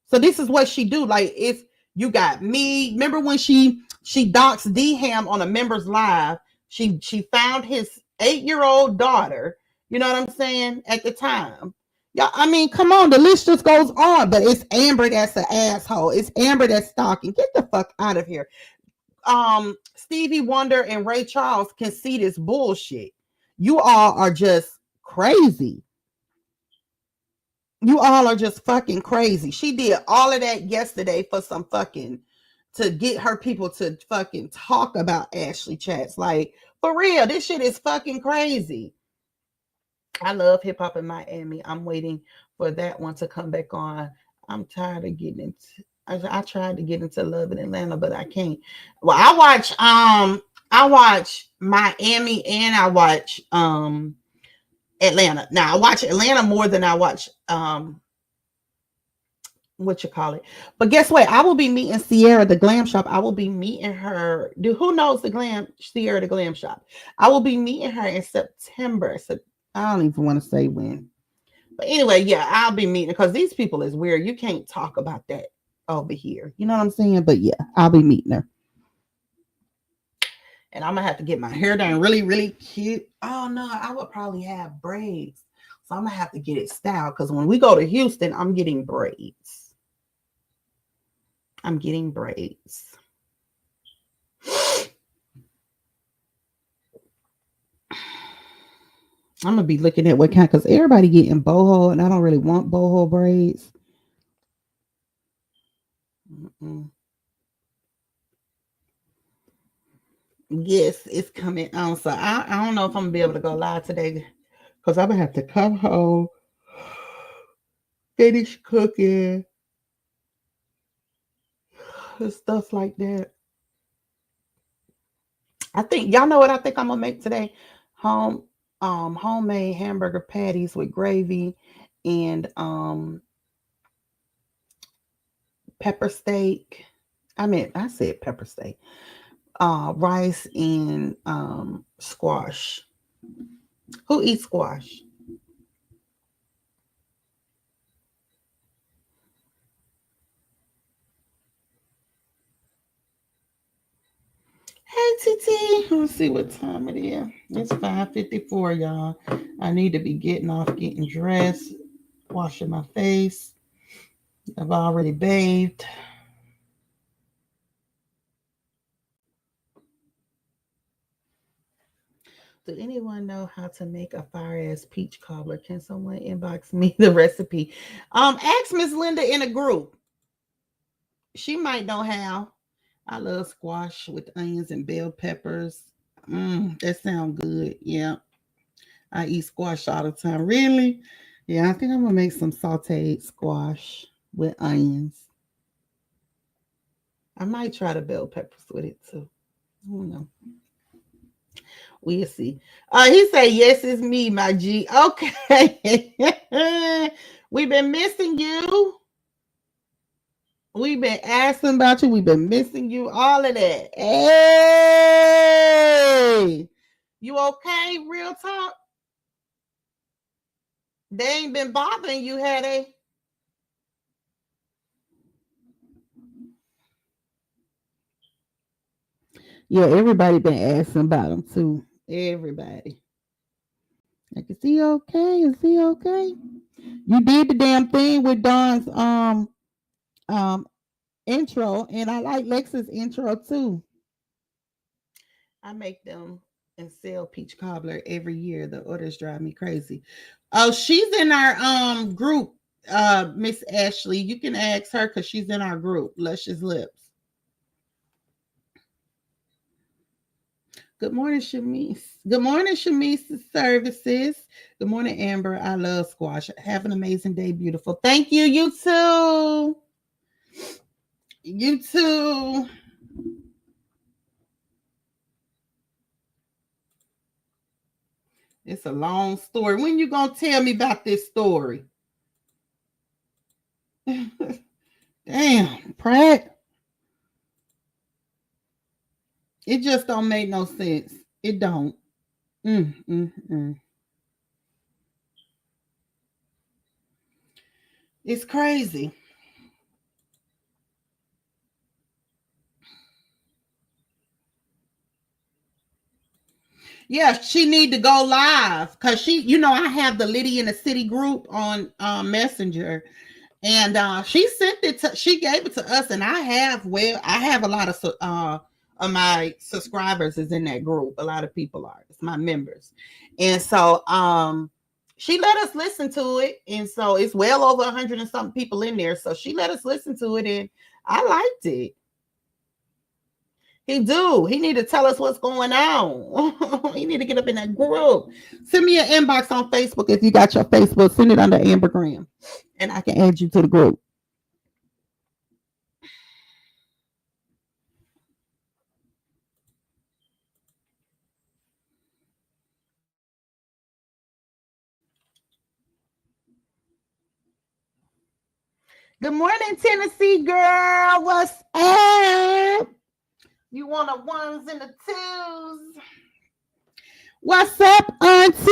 So this is what she do. Like, it's, you got me. Remember when she doxed D-Ham on a member's live? She found his 8-year-old daughter. You know what I'm saying? At the time. Yeah, I mean, come on, the list just goes on, but it's Amber that's an asshole. It's Amber that's stalking. Get the fuck out of here. Stevie Wonder and Ray Charles can see this bullshit. You all are just crazy. You all are just fucking crazy. She did all of that yesterday for some fucking, to get her people to fucking talk about Ashley Chats. Like, for real, this shit is fucking crazy. I love Hip Hop in Miami. I'm waiting for that one to come back on. I'm tired of getting into, I tried to get into Love in Atlanta, but I can't. Well, I watch Miami and I watch Atlanta. Now I watch Atlanta more than I watch what you call it. But guess what? I will be meeting Sierra the Glam Shop. I will be meeting her. Who knows Sierra the Glam Shop? I will be meeting her in September. So I don't even want to say when. But anyway, yeah, I'll be meeting, because these people is weird. You can't talk about that over here. You know what I'm saying? But yeah, I'll be meeting her. And I'm gonna have to get my hair done really, really cute. Oh no, I would probably have braids. So I'm gonna have to get it styled, because when we go to Houston, I'm getting braids. I'm getting braids. I'm gonna be looking at what kind, because everybody getting boho, and I don't really want boho braids. Mm-mm. Yes, it's coming on. So I don't know if I'm gonna be able to go live today because I'm gonna have to come home, finish cooking, and stuff like that. I think y'all know what I think I'm gonna make today. Home Homemade hamburger patties with gravy and pepper steak. I said pepper steak. Rice and squash. Who eats squash? Hey TT, let's see what time it is. It's 5:54, y'all. I need to be getting dressed, washing my face. I've already bathed. Do anyone know how to make a fire ass peach cobbler? Can someone inbox me the recipe? Ask Miss Linda in a group. She might know how. I love squash with onions and bell peppers. That sounds good. Yeah. I eat squash all the time. Really? Yeah, I think I'm gonna make some sauteed squash with onions. I might try the bell peppers with it too. I don't know. We'll see. He said, yes, it's me, my G. Okay. We've been missing you. We've been asking about you. We've been missing you. All of that. Hey. You okay? Real talk? They ain't been bothering you, had they? Yeah, everybody been asking about him too. Everybody. Like, is he okay? Is he okay? You did the damn thing with Don's um intro, and I like Lex's intro too. I make them and sell peach cobbler every year. The orders drive me crazy. Oh, she's in our group, Miss Ashley. You can ask her because she's in our group, Luscious Lips. Good morning, Shamise. Good morning, Shamise Services. Good morning, Amber. I love squash. Have an amazing day, beautiful. Thank you. You too. You too. It's a long story. When you gonna tell me about this story? Damn, Pratt. It just don't make no sense. It don't. Mm, mm, mm. It's crazy. Yeah, she need to go live because I have the Liddy in the City group on Messenger, and she gave it to us, and I have a lot of my subscribers is in that group. A lot of people are. It's my members, and so she let us listen to it, and so it's well over 100 and something people in there. So she let us listen to it, and I liked it. He do. He need to tell us what's going on. He need to get up in that group. Send me an inbox on Facebook if you got your Facebook. Send it under Ambergram, and I can add you to the group. Good morning, Tennessee girl. What's up? You want the ones and the twos? What's up, Auntie?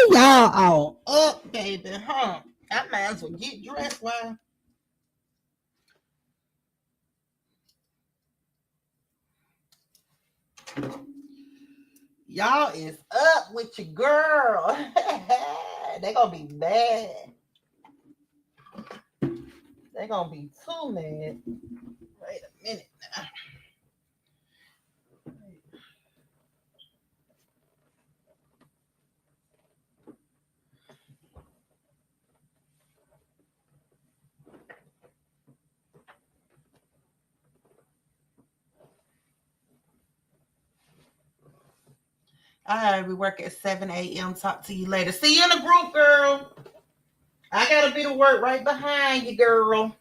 Y'all all up, baby, huh? I might as well get dressed while y'all is up with your girl. They gonna be mad. They gonna be too mad. Wait a minute now. All right, we work at 7 a.m. Talk to you later. See you in the group, girl. I gotta be to work right behind you, girl.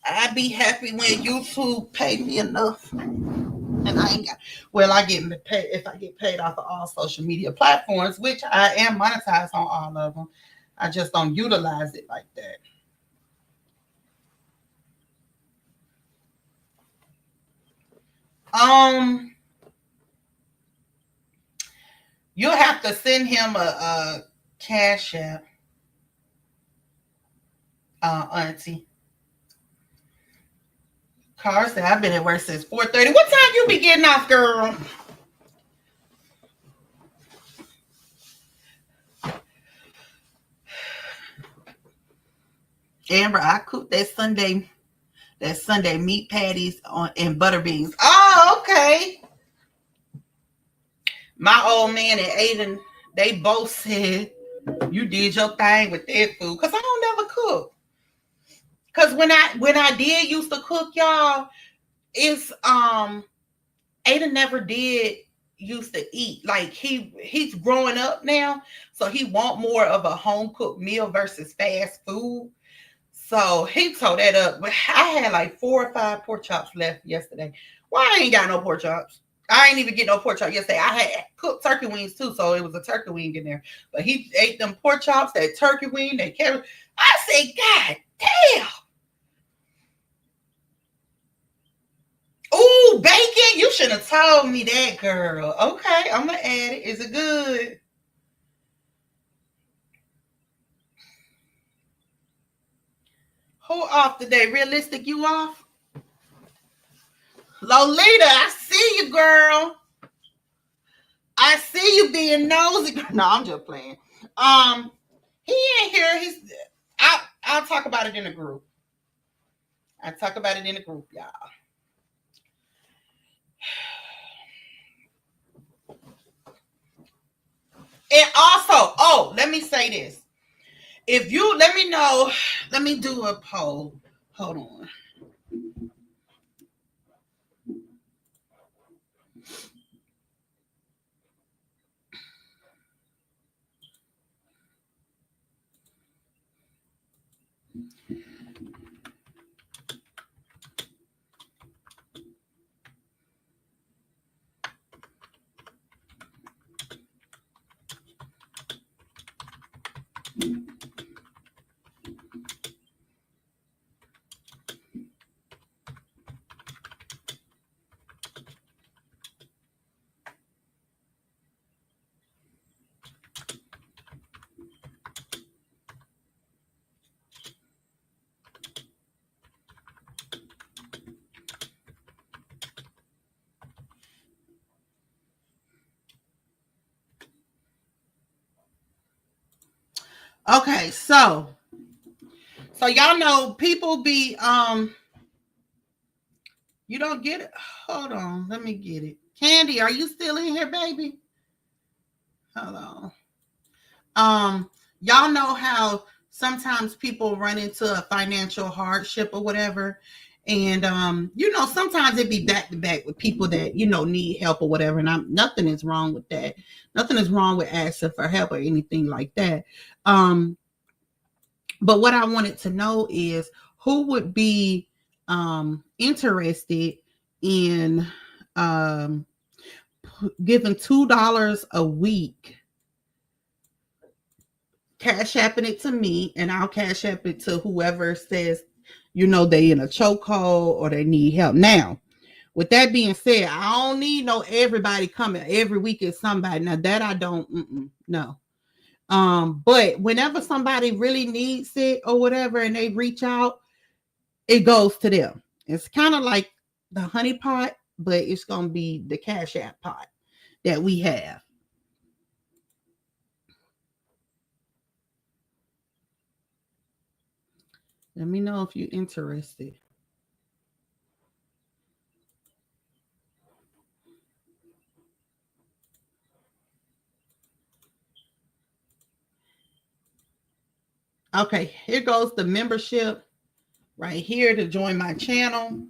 I'd be happy when YouTube pay me enough. And I ain't got, well, I get paid if I get paid off of all social media platforms, which I am monetized on all of them. I just don't utilize it like that. You'll have to send him a cash app, Auntie. Car said, I've been at work since 4:30. What time you be getting off, girl? Amber, I cooked that Sunday meat patties and butter beans. Oh, okay. My old man and Aiden, they both said you did your thing with that food. Cause I don't never cook. Cause when I did used to cook, y'all, it's Aiden never did used to eat. Like he's growing up now, so he want more of a home cooked meal versus fast food. So he tore that up. But I had like 4 or 5 pork chops left yesterday. Why I ain't got no pork chops? I ain't even get no pork chops yesterday. I had cooked turkey wings too, so it was a turkey wing in there. But he ate them pork chops, that turkey wing, that carrot. I said, God damn. Ooh, bacon. You should have told me that, girl. Okay, I'm going to add it. Is it good? Who off today? Realistic, you off? Lolita, I see you, girl. I see you being nosy. No, I'm just playing. He ain't here. I'll talk about it in the group. I'll talk about it in the group, y'all. And also, let me say this. If you let me know, let me do a poll. Hold on. Okay, so y'all know people be you don't get it. Hold on, let me get it. Candy, are you still in here, baby? Hold on. Y'all know how sometimes people run into a financial hardship or whatever. And sometimes it be back to back with people that need help or whatever. And nothing is wrong with that. Nothing is wrong with asking for help or anything like that. But what I wanted to know is who would be interested in giving $2 a week, cash apping it to me, and I'll cash app it to whoever says, they in a chokehold or they need help. Now, with that being said, I don't need no everybody coming every week is somebody. Now that I don't, no. But whenever somebody really needs it or whatever, and they reach out, it goes to them. It's kind of like the honey pot, but it's going to be the cash app pot that we have. Let me know if you're interested. Okay, here goes the membership right here to join my channel.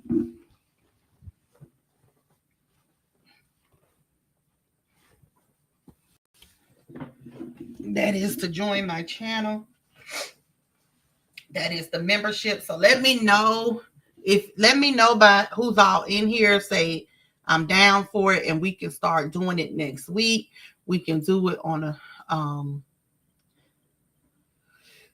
That is to join my channel. That is the membership. So let me know by who's all in here. Say I'm down for it, and we can start doing it next week. We can do it on a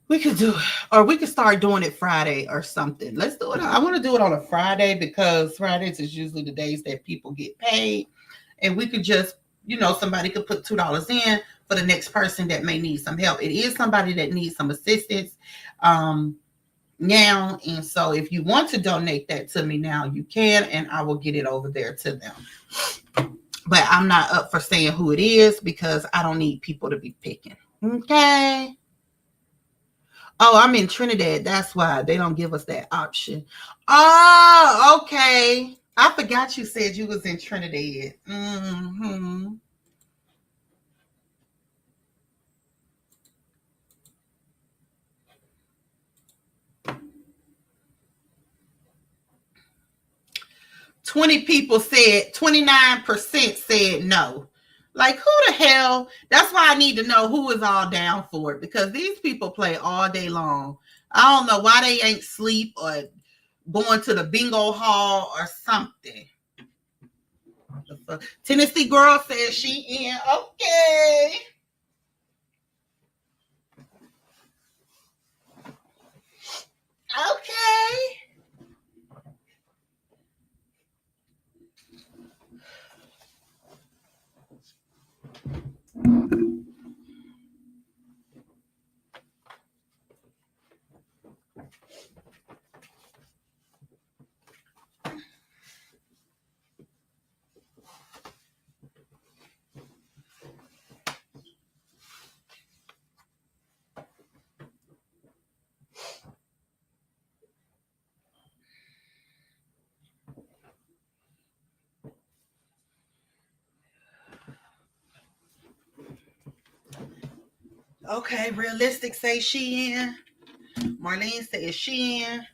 we could do, or we could start doing it Friday or something. Let's do it. I want to do it on a Friday because Fridays is usually the days that people get paid, and we could just, somebody could put $2 in for the next person that may need some help. It is somebody that needs some assistance now, and so if you want to donate that to me now, you can, and I will get it over there to them. But I'm not up for saying who it is because I don't need people to be picking. Okay. Oh, I'm in Trinidad. That's why they don't give us that option. Oh, okay. I forgot you said you was in Trinidad. 20 people said, 29% said no. Like, who the hell? That's why I need to know who is all down for it, because these people play all day long. I don't know why they ain't sleep or going to the bingo hall or something. Tennessee girl says she in. Okay. Okay. Okay, realistic say she in. Marlene says she in.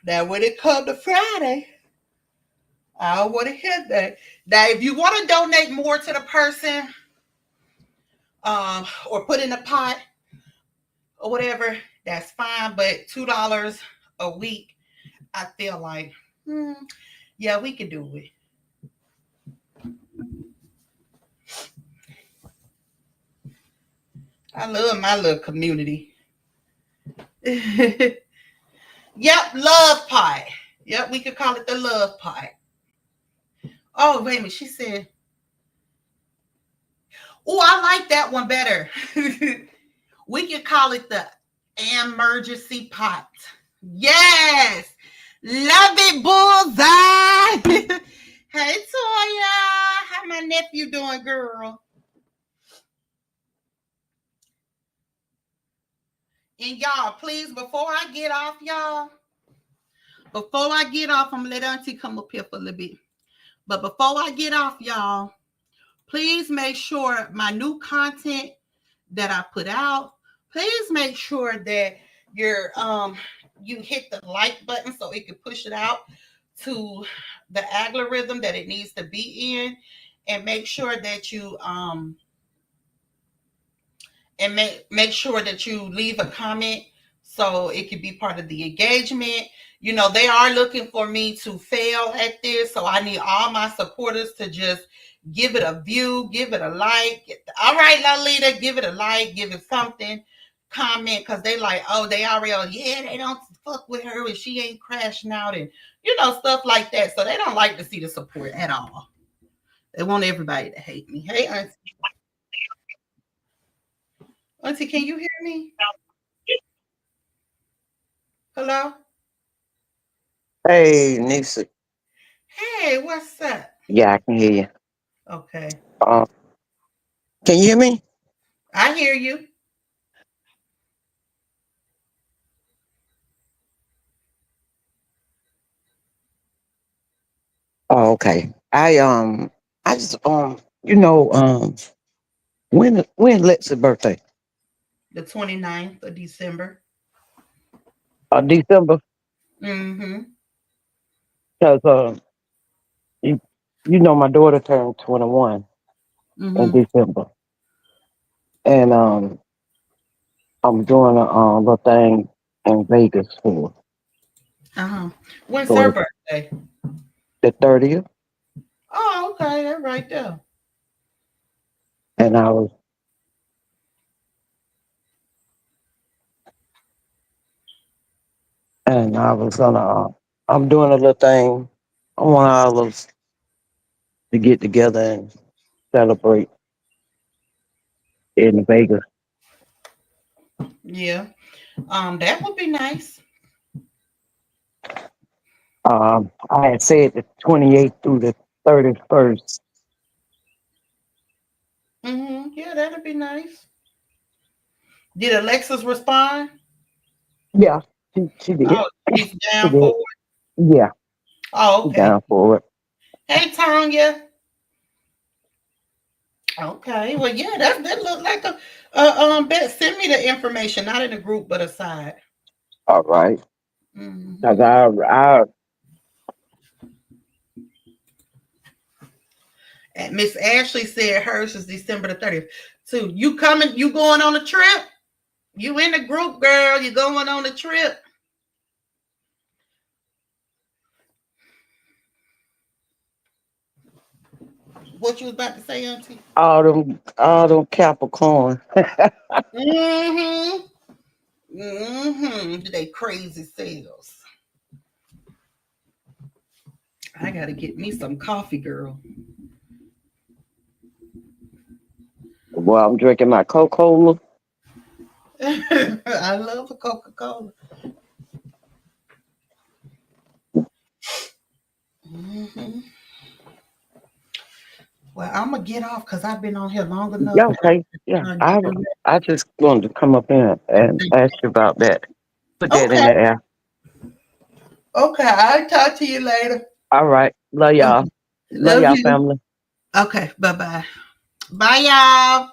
Now when it comes to Friday, I don't want to hear that. Now, if you want to donate more to the person, or put in a pot or whatever, that's fine. But $2 a week, I feel like, yeah, we can do it. I love my little community. Yep, love pot. Yep, we could call it the love pot. Oh, wait a minute. She said, oh, I like that one better. We could call it the emergency pot. Yes. Love it, bullseye. Hey, Toya. How my nephew doing, girl? And y'all, please, before I get off, I'm going to let Auntie come up here for a little bit. But before I get off, y'all, please make sure my new content that I put out, please make sure that you hit the like button so it can push it out to the algorithm that it needs to be in, and make sure that you make sure that you leave a comment so it can be part of the engagement. They are looking for me to fail at this, so I need all my supporters to just give it a view, give it a like. All right, Lalita, give it a like, give it something, comment, because they like, oh, they already, they don't fuck with her and she ain't crashing out, and stuff like that. So they don't like to see the support at all. They want everybody to hate me. Hey, Auntie. Auntie, can you hear me? Hello? Hey, Nisa. Hey, what's up? Yeah, I can hear you. Okay. Um, can you hear me? I hear you. Oh, okay. I just when Lexi's birthday? The 29th of December. December. Mm-hmm. Because you know my daughter turned 21 in Mm-hmm. December. and I'm doing a little thing in Vegas When's her for birthday? the 30th, Oh, okay, that's right there. and I was gonna. I'm doing a little thing. I want all of us to get together and celebrate in Vegas. Yeah. That would be nice. I had said the 28th through the 31st. Yeah, that'd be nice. Did Alexis respond? Yeah, she did. Oh, she's She down did. for it. Yeah, Oh, she okay. down for it. Hey, Tanya. Okay. Well, yeah, that looked like bet. Send me the information, not in the group, but aside. All right. Cause Mm-hmm. And Miss Ashley said hers is December the 30th. So you coming? You going on a trip? You in the group, girl? You going on a trip? What you was about to say, Auntie? all them Capricorn. Mm-hmm. They crazy selves. I gotta get me some coffee, girl. Well, I'm drinking my Coca-Cola. I love a Coca-Cola. Mm-hmm. Well, I'm gonna get off because I've been on here long enough. Yeah, okay. Yeah, I just wanted to come up here and ask you about that. Put that in Okay, the air. okay. I'll talk to you later. All right. Love y'all. Okay. Love Love y'all, you. family. Okay, bye-bye. Bye, y'all.